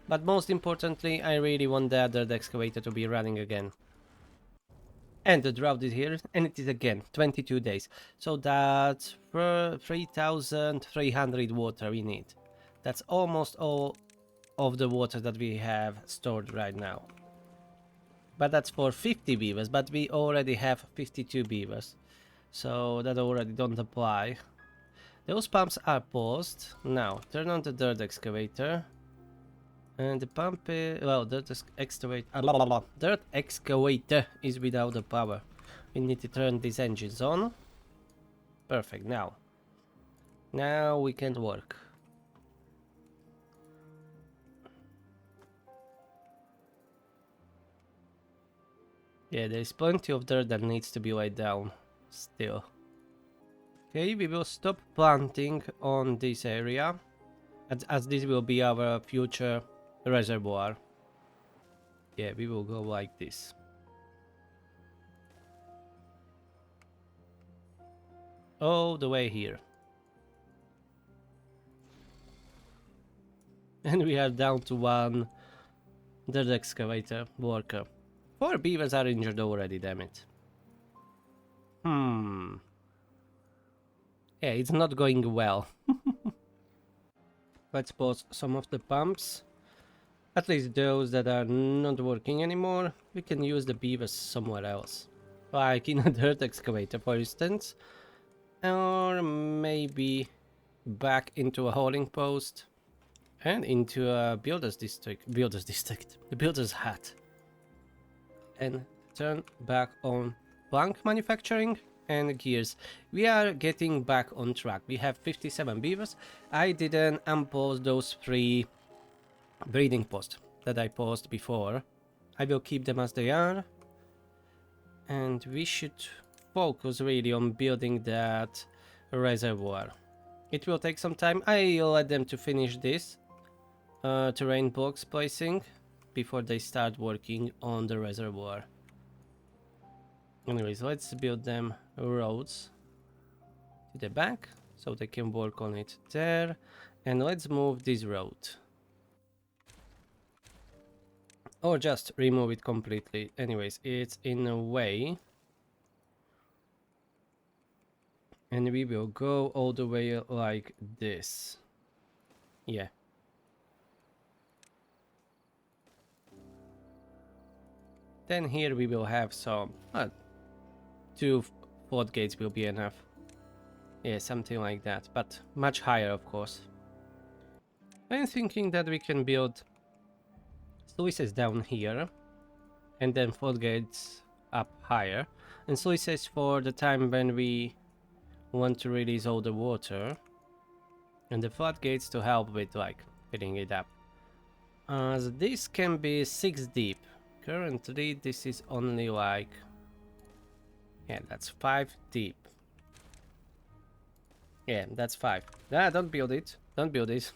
[SPEAKER 1] But most importantly, I really want the other excavator to be running again. And the drought is here, and it is again 22 days. So that's 3,300 water we need. That's almost all of the water that we have stored right now. But that's for 50 beavers, but we already have 52 beavers. So that already don't apply. Those pumps are paused. Now, turn on the dirt excavator. And the pump, dirt excavator is without the power. We need to turn these engines on. Perfect, now we can work. Yeah, there is plenty of dirt that needs to be laid down still. Okay, we will stop planting on this area, as this will be our future reservoir. Yeah, we will go like this. All the way here. And we are down to one dirt excavator worker. 4 beavers are injured already, damn it. Yeah, it's not going well. Let's pause some of the pumps. At least those that are not working anymore. We can use the beavers somewhere else. Like in a dirt excavator, for instance. Or maybe back into a hauling post. And into a builder's district. The builder's hut. And turn back on plank manufacturing and gears. We are getting back on track. We have 57 beavers. I didn't unpause those 3 breeding posts that I paused before. I will keep them as they are. And we should focus really on building that reservoir. It will take some time. I'll let them to finish this terrain blocks placing before they start working on the reservoir. Anyways, let's build them roads to the back so they can work on it there. And let's move this road. Or just remove it completely. Anyways, it's in a way. And we will go all the way like this. Yeah. Then here we will have some... 2 fort gates will be enough. Yeah, something like that. But much higher, of course. I'm thinking that we can build sluices down here. And then fort gates up higher. And sluices for the time when we want to release all the water. And the floodgates to help with like filling it up. So this can be 6 deep. Currently this is only like, yeah, that's 5 deep. Yeah, that's 5. Ah, don't build it. Don't build it.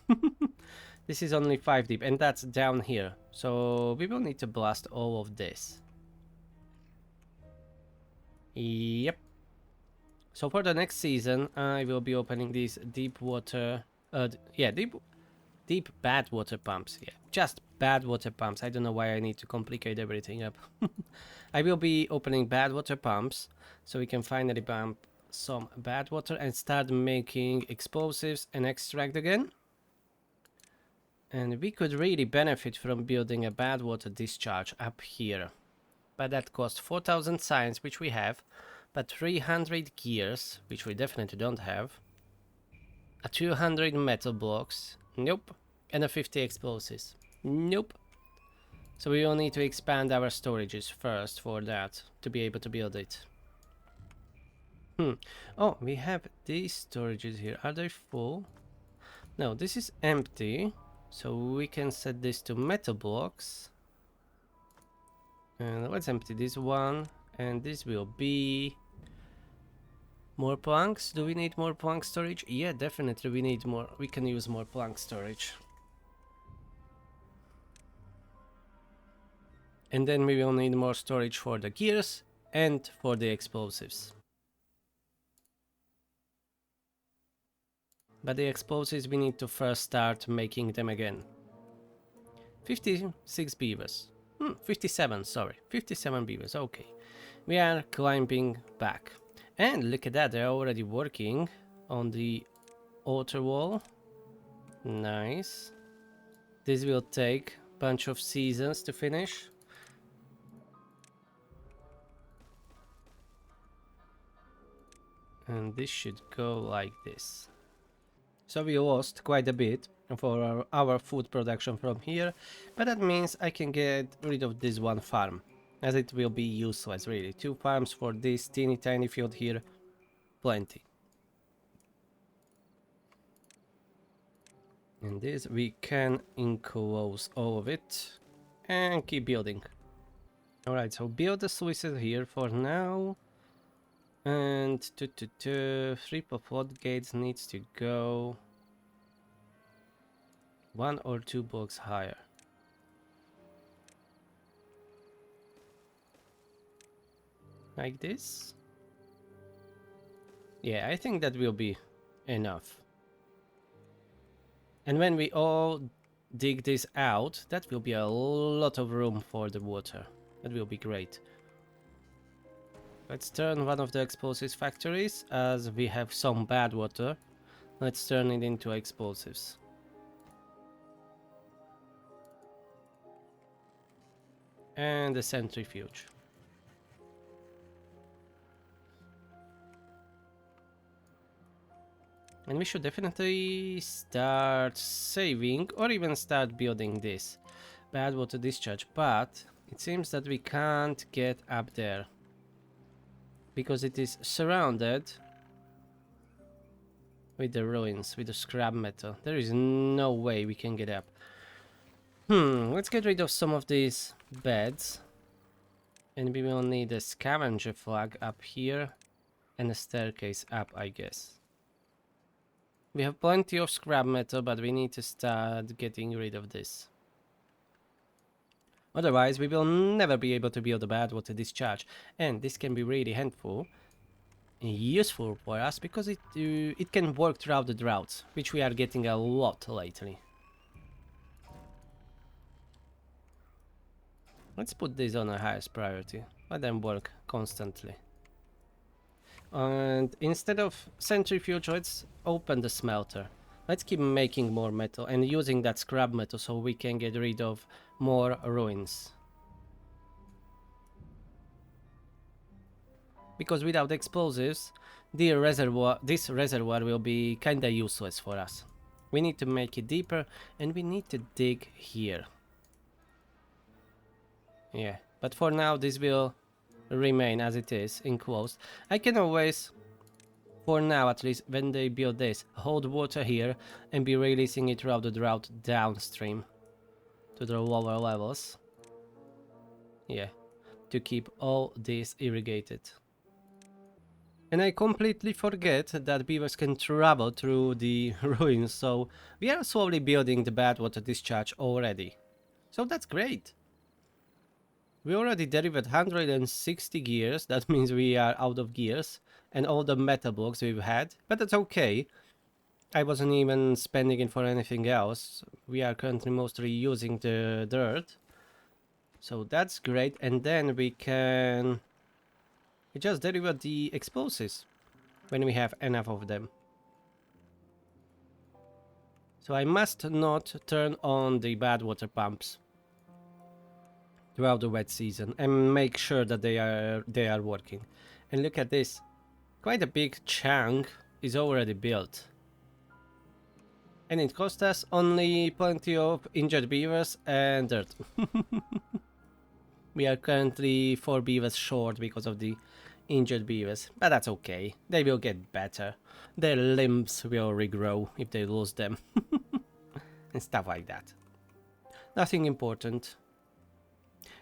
[SPEAKER 1] This is only 5 deep, and that's down here. So we will need to blast all of this. Yep. So for the next season, I will be opening these deep water... yeah, deep bad water pumps. Yeah, just bad water pumps. I don't know why I need to complicate everything up. I will be opening bad water pumps, so we can finally pump some bad water and start making explosives and extract again. And we could really benefit from building a bad water discharge up here. But that costs 4000 science, which we have, but 300 gears, which we definitely don't have, a 200 metal blocks, nope, and a 50 explosives, nope. So we will need to expand our storages first for that, to be able to build it. Oh, we have these storages here. Are they full? No, this is empty. So we can set this to metal blocks. And let's empty this one. And this will be more planks. Do we need more plank storage? Yeah, definitely we need more. We can use more plank storage. And then we will need more storage for the gears and for the explosives. But the explosives we need to first start making them again. 56 beavers. 57, sorry. 57 beavers, okay. We are climbing back. And look at that, they're already working on the outer wall. Nice. This will take a bunch of seasons to finish. And this should go like this. So we lost quite a bit for our food production from here, but that means I can get rid of this one farm, as it will be useless really. 2 farms for this teeny tiny field here, plenty. And this we can enclose all of it and keep building. Alright, so build the sluices here for now. And 3 floodgates needs to go 1 or 2 blocks higher. Like this? Yeah, I think that will be enough. And when we all dig this out, that will be a lot of room for the water. That will be great. Let's turn one of the explosives factories, as we have some bad water. Let's turn it into explosives. And the centrifuge. And we should definitely start saving or even start building this bad water discharge, but it seems that we can't get up there because it is surrounded with the ruins, with the scrap metal. There is no way we can get up. Let's get rid of some of these beds. And we will need a scavenger flag up here and a staircase up, I guess. We have plenty of scrap metal, but we need to start getting rid of this. Otherwise, we will never be able to build a bad water discharge. And this can be really handful and useful for us because it can work throughout the droughts, which we are getting a lot lately. Let's put this on a highest priority. Let them work constantly. And instead of centrifuge, let's open the smelter. Let's keep making more metal and using that scrap metal so we can get rid of more ruins. Because without explosives, this reservoir will be kinda useless for us. We need to make it deeper and we need to dig here. Yeah, but for now this will remain as it is, enclosed, I can always, for now at least, when they build this, hold water here and be releasing it throughout the drought downstream to the lower levels. Yeah, to keep all this irrigated. And I completely forget that beavers can travel through the ruins, so we are slowly building the bad water discharge already. So that's great. We already delivered 160 gears, that means we are out of gears, and all the metal blocks we've had, but that's okay. I wasn't even spending it for anything else. We are currently mostly using the dirt. So that's great, and then we can just deliver the explosives when we have enough of them. So I must not turn on the bad water pumps throughout the wet season and make sure that they are working. And look at this, quite a big chunk is already built. And it cost us only plenty of injured beavers and dirt. We are currently 4 beavers short because of the injured beavers, but that's okay. They will get better. Their limbs will regrow if they lose them. And stuff like that. Nothing important.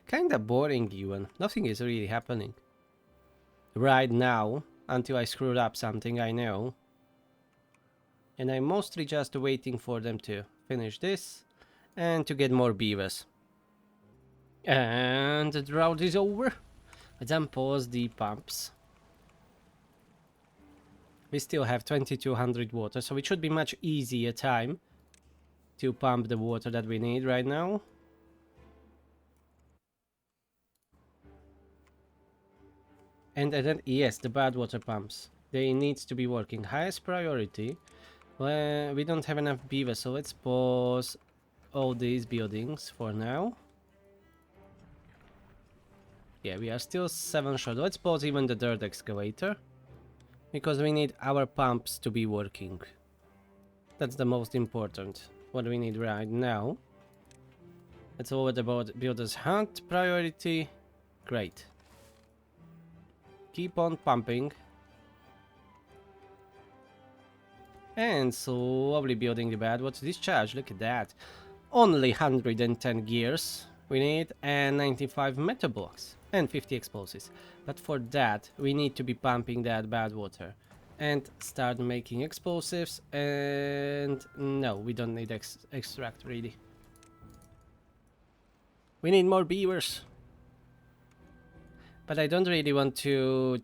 [SPEAKER 1] Kinda boring even. Nothing is really happening. Right now, until I screwed up something, I know. And I'm mostly just waiting for them to finish this and to get more beavers. And the drought is over. Let's unpause the pumps. We still have 2200 water, so it should be much easier time to pump the water that we need right now. And then, yes, the bad water pumps. They need to be working. Highest priority. Well, we don't have enough beavers, so let's pause all these buildings for now. Yeah, we are still 7 short. Let's pause even the dirt excavator, because we need our pumps to be working. That's the most important. What we need right now. Let's lower the builder's hunt priority. Great. Keep on pumping. And slowly building the bad water discharge. Look at that. Only 110 gears we need, and 95 metal blocks and 50 explosives. But for that we need to be pumping that bad water and start making explosives. And no, we don't need extract really. We need more beavers. But I don't really want to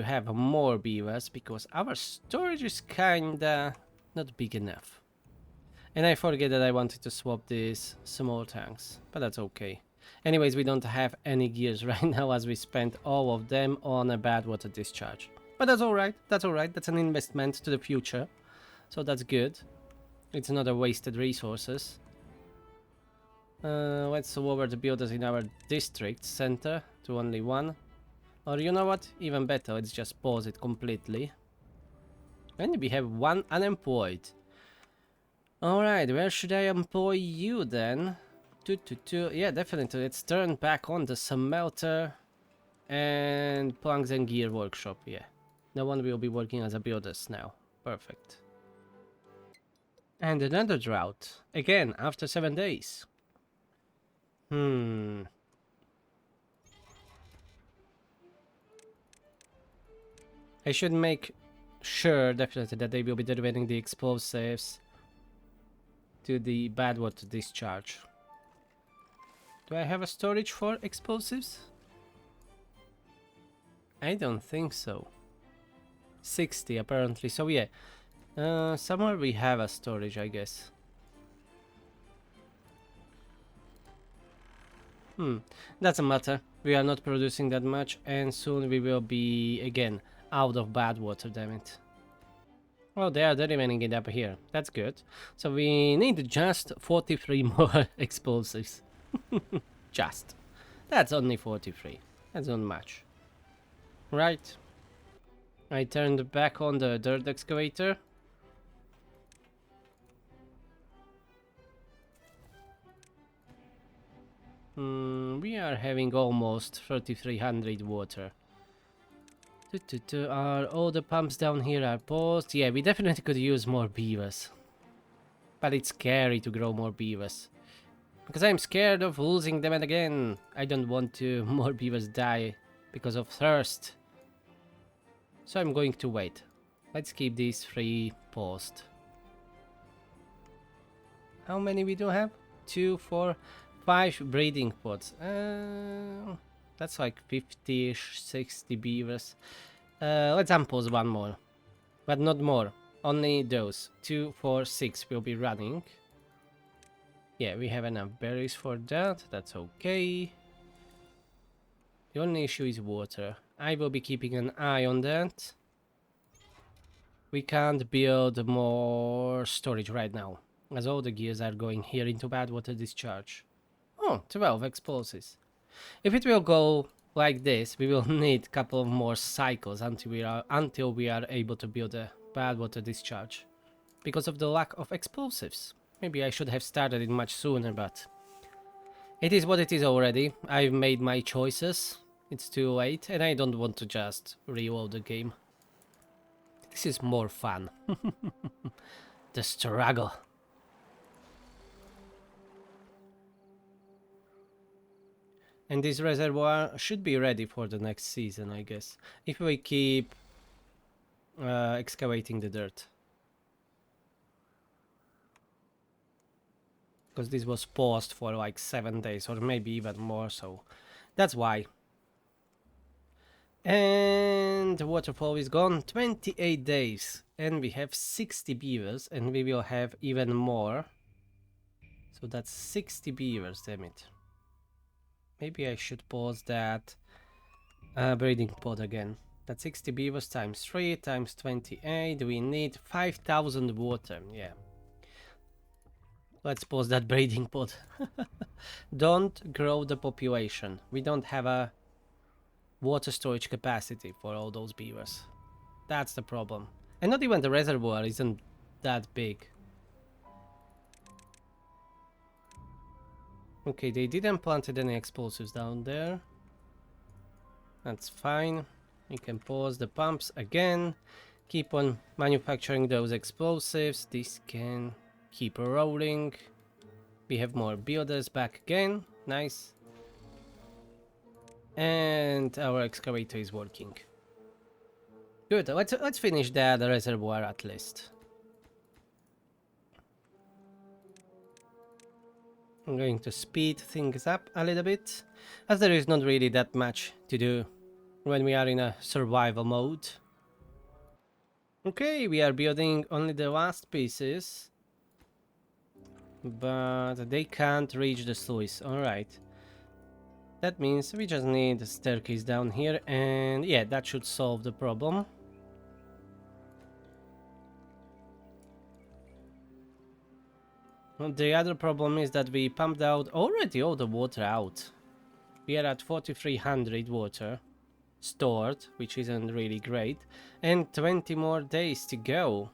[SPEAKER 1] have more beavers, because our storage is kinda not big enough. And I forget that I wanted to swap these small tanks, but that's okay. Anyways, we don't have any gears right now, as we spent all of them on a bad water discharge. But that's alright, that's alright, that's an investment to the future. So that's good. It's not a wasted resources. Let's lower the builders in our district center to only 1. Or you know what? Even better, let's just pause it completely. And we have 1 unemployed. Alright, where should I employ you then? Yeah, definitely. Let's turn back on the smelter and planks and gear workshop. Yeah, no one will be working as a builders now. Perfect. And another drought. Again, after 7 days. I should make sure definitely that they will be delivering the explosives to the bad water discharge. Do I have a storage for explosives? I don't think so. 60 apparently, so yeah. Somewhere we have a storage, I guess. Doesn't matter. We are not producing that much, and soon we will be again out of bad water, damn it. Well, they are delivering it up here. That's good. So we need just 43 more explosives. Just. That's only 43. That's not much. Right. I turned back on the dirt excavator. We are having almost 3300 water. Are all the pumps down here are paused? Yeah, we definitely could use more beavers. But it's scary to grow more beavers. Because I'm scared of losing them again. I don't want to more beavers die because of thirst. So I'm going to wait. Let's keep these 3 paused. How many we do have? 2, 4, 5 breeding pods. That's like 50-ish, 60 beavers. Let's unpause one more. But not more. Only those. 2, 4, 6 will be running. Yeah, we have enough berries for that. That's okay. The only issue is water. I will be keeping an eye on that. We can't build more storage right now, as all the gears are going here into bad water discharge. Oh, 12 explosives. If it will go like this, we will need a couple of more cycles until we are able to build a bad water discharge. Because of the lack of explosives. Maybe I should have started it much sooner, but it is what it is already. I've made my choices. It's too late, and I don't want to just reload the game. This is more fun. The struggle. And this reservoir should be ready for the next season, I guess. If we keep excavating the dirt. Because this was paused for like 7 days or maybe even more, so that's why. And the waterfall is gone. 28 days. And we have 60 beavers and we will have even more. So that's 60 beavers, damn it. Maybe I should pause that breeding pod again. That's 60 beavers times 3 times 28. We need 5,000 water. Yeah. Let's pause that breeding pod. Don't grow the population. We don't have a water storage capacity for all those beavers. That's the problem. And not even the reservoir isn't that big. Okay, they didn't plant any explosives down there. That's fine. We can pause the pumps again. Keep on manufacturing those explosives. This can keep rolling. We have more builders back again. Nice. And our excavator is working. Good. Let's finish that reservoir at least. I'm going to speed things up a little bit, as there is not really that much to do when we are in a survival mode. Okay, we are building only the last pieces, but they can't reach the sluice. Alright. That means we just need a staircase down here, and yeah, that should solve the problem. The other problem is that we pumped out already all the water out. We are at 4300 water stored, which isn't really great, and 20 more days to go.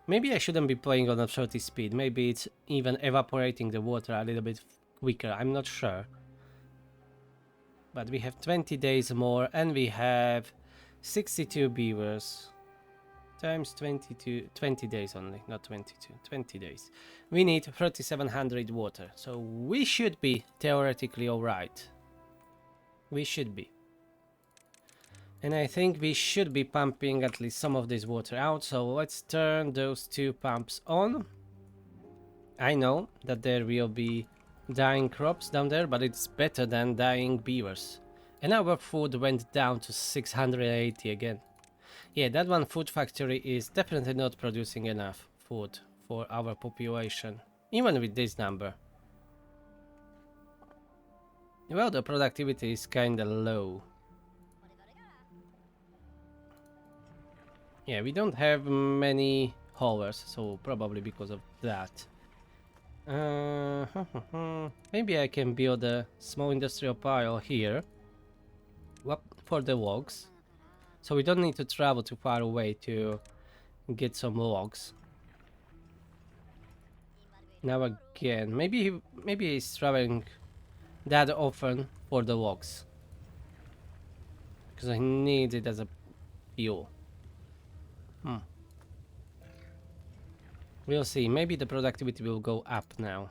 [SPEAKER 1] Maybe I shouldn't be playing on a 30 speed. Maybe it's even evaporating the water a little bit quicker. I'm not sure. But we have 20 days more and we have 62 beavers. Times 22, 20 days only, not 22, 20 days. We need 3700 water, so we should be theoretically alright. We should be. And I think we should be pumping at least some of this water out, so let's turn those 2 pumps on. I know that there will be dying crops down there, but it's better than dying beavers. And our food went down to 680 again. Yeah, that one food factory is definitely not producing enough food for our population, even with this number. Well, the productivity is kinda low. Yeah, we don't have many haulers, so probably because of that. Maybe I can build a small industrial pile here for the logs. So we don't need to travel too far away to get some logs. Now again, maybe he's traveling that often for the walks because I need it as a fuel. Hmm. We'll see. Maybe the productivity will go up now.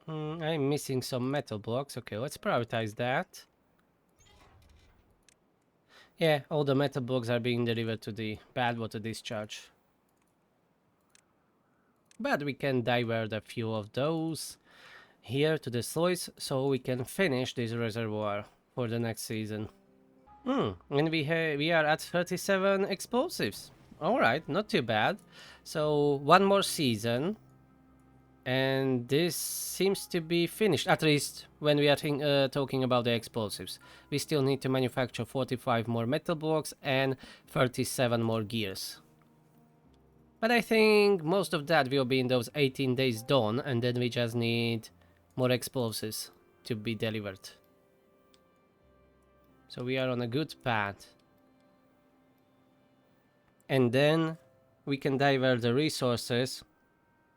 [SPEAKER 1] I'm missing some metal blocks. Okay, let's prioritize that. Yeah, all the metal blocks are being delivered to the bad water discharge. But we can divert a few of those here to the sluice so we can finish this reservoir for the next season. And we are at 37 explosives. All right, not too bad. So one more season, and this seems to be finished. At least when we are talking about the explosives, we still need to manufacture 45 more metal blocks and 37 more gears. But I think most of that will be in those 18 days done, and then we just need more explosives to be delivered. So we are on a good path. And then we can divert the resources,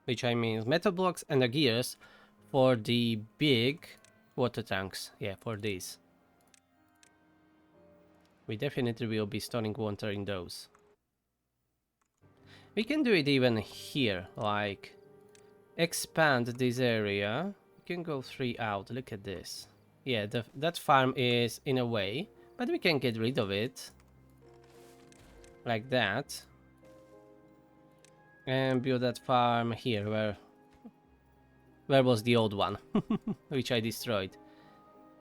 [SPEAKER 1] which I mean metal blocks and the gears, for the big water tanks. Yeah, for these. We definitely will be storing water in those. We can do it even here, like expand this area. We can go 3 out, look at this. Yeah, that farm is in a way, but we can get rid of it. Like that. And build that farm here, where was the old one, which I destroyed.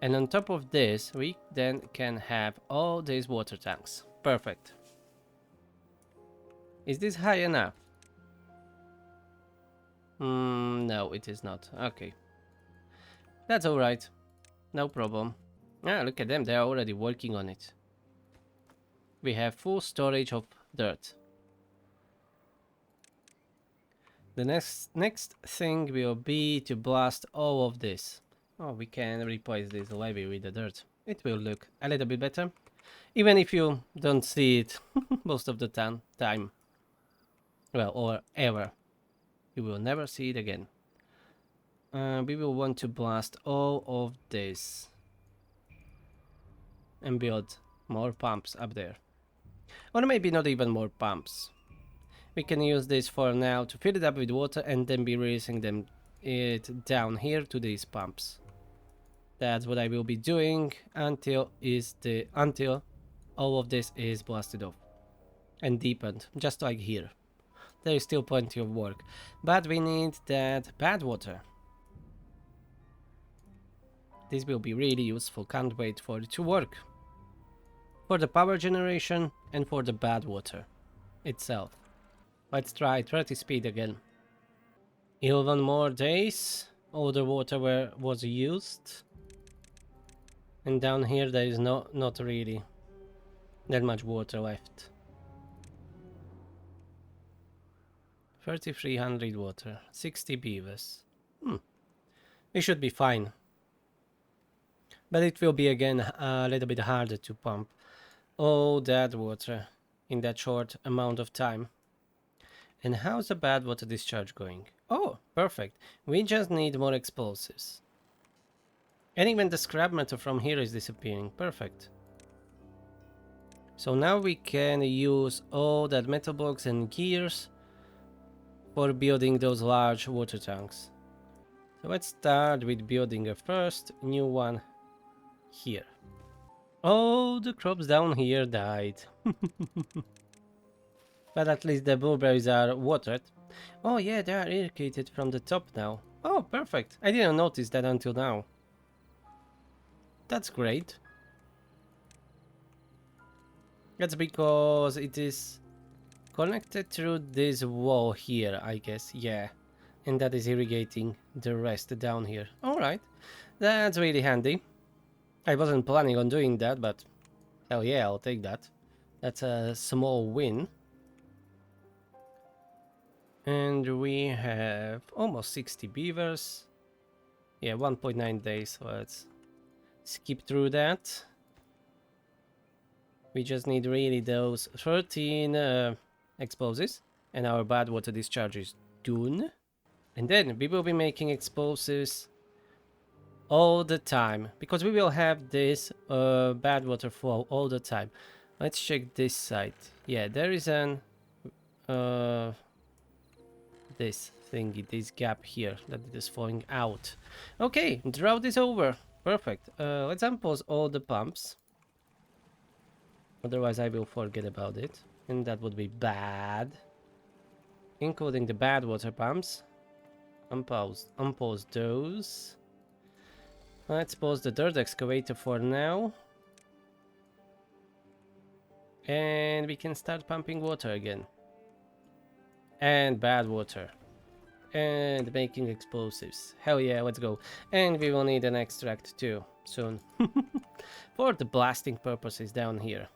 [SPEAKER 1] And on top of this, we then can have all these water tanks. Perfect. Is this high enough? No, it is not. Okay. That's alright. No problem. Ah, look at them, they are already working on it. We have full storage of dirt. The next thing will be to blast all of this. Oh, we can replace this levee with the dirt. It will look a little bit better. Even if you don't see it most of the time. Well, or ever. You will never see it again. We will want to blast all of this. And build more pumps up there. Or maybe not even more pumps. We can use this for now to fill it up with water and then be releasing it down here to these pumps. That's what I will be doing until all of this is blasted off and deepened, just like here. There is still plenty of work, but we need that bad water. This will be really useful, can't wait for it to work. For the power generation and for the bad water itself. Let's try 30 speed again. 11 more days. All the water was used. And down here there is not really that much water left. 3,300 water. 60 beavers. We should be fine. But it will be again a little bit harder to pump all that water in that short amount of time. And how's the bad water discharge going? Oh, perfect. We just need more explosives. And even the scrap metal from here is disappearing. Perfect. So now we can use all that metal blocks and gears for building those large water tanks. So let's start with building a first new one here. Oh, the crops down here died. But at least the blueberries are watered. Oh yeah, they are irrigated from the top now. Oh, perfect. I didn't notice that until now. That's great. That's because it is connected through this wall here, I guess. Yeah. And that is irrigating the rest down here. Alright. That's really handy. I wasn't planning on doing that, but hell yeah, I'll take that. That's a small win. And we have almost 60 beavers. Yeah, 1.9 days. Let's skip through that. We just need really those 13 explosives. And our bad water discharge is done. And then we will be making explosives all the time, because we will have this bad water flow all the time. Let's check this side. Yeah, there is an this thingy, this gap here that it is falling out. Okay, drought is over. Perfect. Let's unpause all the pumps. Otherwise I will forget about it, and that would be bad. Including the bad water pumps. Unpause those. Let's pause the dirt excavator for now. And we can start pumping water again. And bad water. And making explosives. Hell yeah, let's go. And we will need an extract too, soon. For the blasting purposes down here.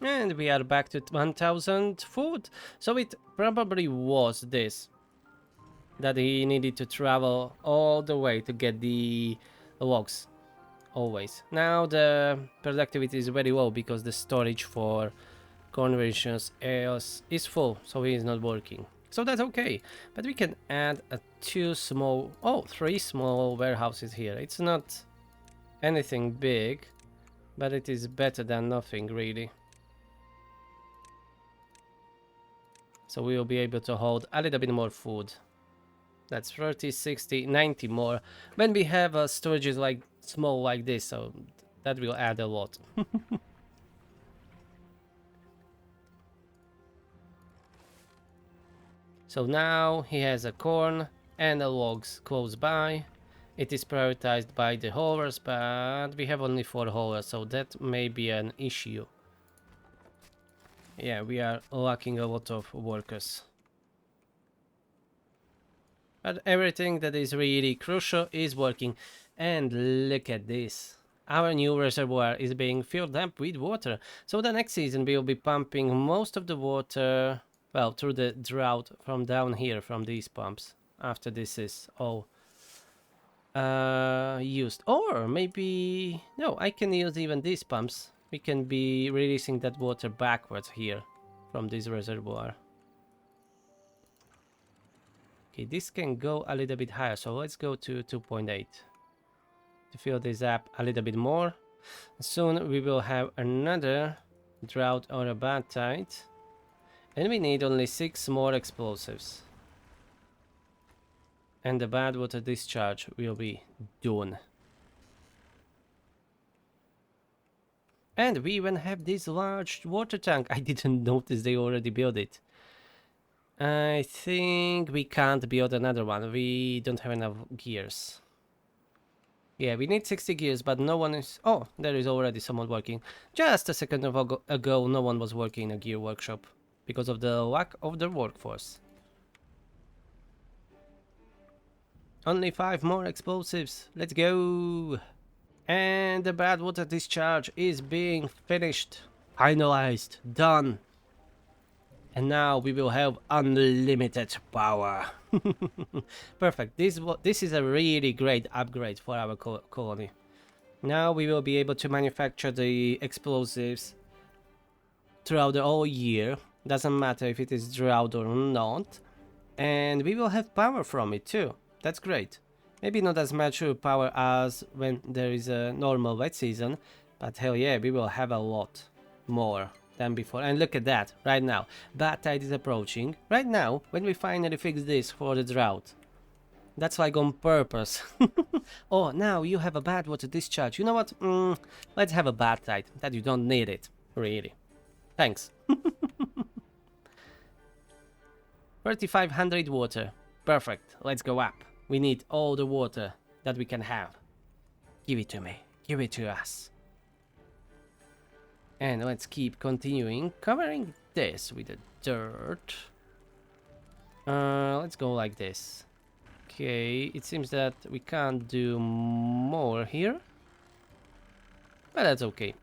[SPEAKER 1] And we are back to 1000 food. So it probably was this. That he needed to travel all the way to get the logs. Always. Now the productivity is very low because the storage for conversions is full, so he is not working. So that's okay. But we can add three small warehouses here. It's not anything big, but it is better than nothing really. So we will be able to hold a little bit more food. That's 30, 60, 90 more when we have storages like small like this, so that will add a lot. So now he has a corn and a logs close by. It is prioritized by the haulers, but we have only 4 haulers, so that may be an issue. Yeah, we are lacking a lot of workers. But everything that is really crucial is working. And look at this. Our new reservoir is being filled up with water. So the next season we will be pumping most of the water, well, through the drought from down here, from these pumps. After this is all used. Or maybe... No, I can use even these pumps. We can be releasing that water backwards here from this reservoir. Okay, this can go a little bit higher, so let's go to 2.8 to fill this up a little bit more. Soon we will have another drought or a bad tide, and we need only 6 more explosives. And the bad water discharge will be done. And we even have this large water tank. I didn't notice they already built it. I think we can't build another one. We don't have enough gears. Yeah, we need 60 gears, but no one is... Oh, there is already someone working. Just a second ago, no one was working in a gear workshop because of the lack of the workforce. Only 5 more explosives. Let's go. And the bad water discharge is being finished. Finalized. Done. And now we will have unlimited power. Perfect. This is a really great upgrade for our colony. Now we will be able to manufacture the explosives throughout the whole year. Doesn't matter if it is drought or not. And we will have power from it too. That's great. Maybe not as much power as when there is a normal wet season. But hell yeah, we will have a lot more than before. And look at that, right now. Bad tide is approaching. Right now, when we finally fix this for the drought. That's like on purpose. Oh, now you have a bad water discharge. You know what? Let's have a bad tide. That you don't need it. Really. Thanks. 3500 water. Perfect. Let's go up. We need all the water that we can have. Give it to me. Give it to us. And let's keep continuing, covering this with the dirt. Let's go like this. Okay, it seems that we can't do more here. But that's okay.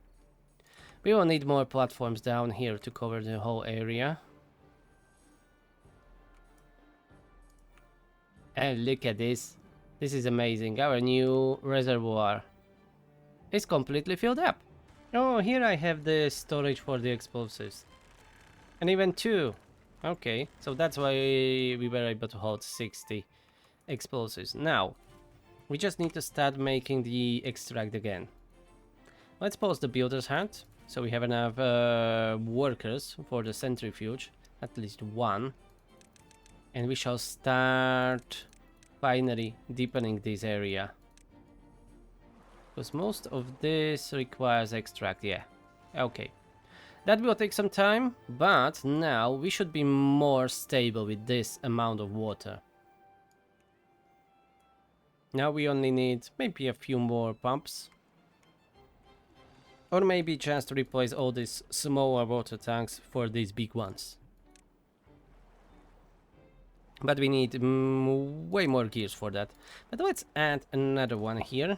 [SPEAKER 1] We will need more platforms down here to cover the whole area. And look at this. This is amazing. Our new reservoir is completely filled up. Oh, here I have the storage for the explosives. And even 2. Okay, so that's why we were able to hold 60 explosives. Now, we just need to start making the extract again. Let's pause the builder's hut, so we have enough workers for the centrifuge, at least one. And we shall start finally deepening this area. Because most of this requires extract, yeah. Okay. That will take some time, but now we should be more stable with this amount of water. Now we only need maybe a few more pumps. Or maybe just replace all these smaller water tanks for these big ones. But we need way more gears for that. But let's add another one here.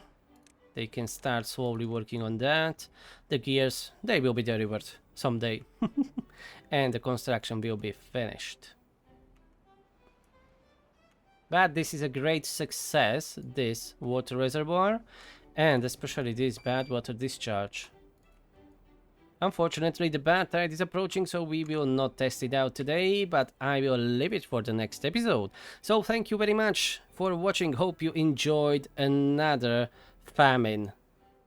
[SPEAKER 1] They can start slowly working on that. The gears, they will be delivered someday. And the construction will be finished. But this is a great success, this water reservoir. And especially this bad water discharge. Unfortunately, the bad tide is approaching, so we will not test it out today, but I will leave it for the next episode. So thank you very much for watching. Hope you enjoyed another famine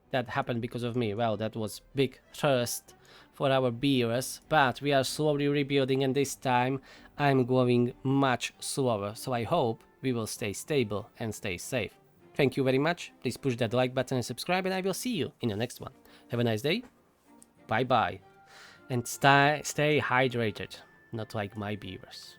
[SPEAKER 1] that happened because of me. Well, that was big thirst for our beers, but we are slowly rebuilding, and this time I'm going much slower. So I hope we will stay stable and stay safe. Thank you very much. Please push that like button and subscribe, and I will see you in the next one. Have a nice day. Bye bye. And stay hydrated, not like my beavers.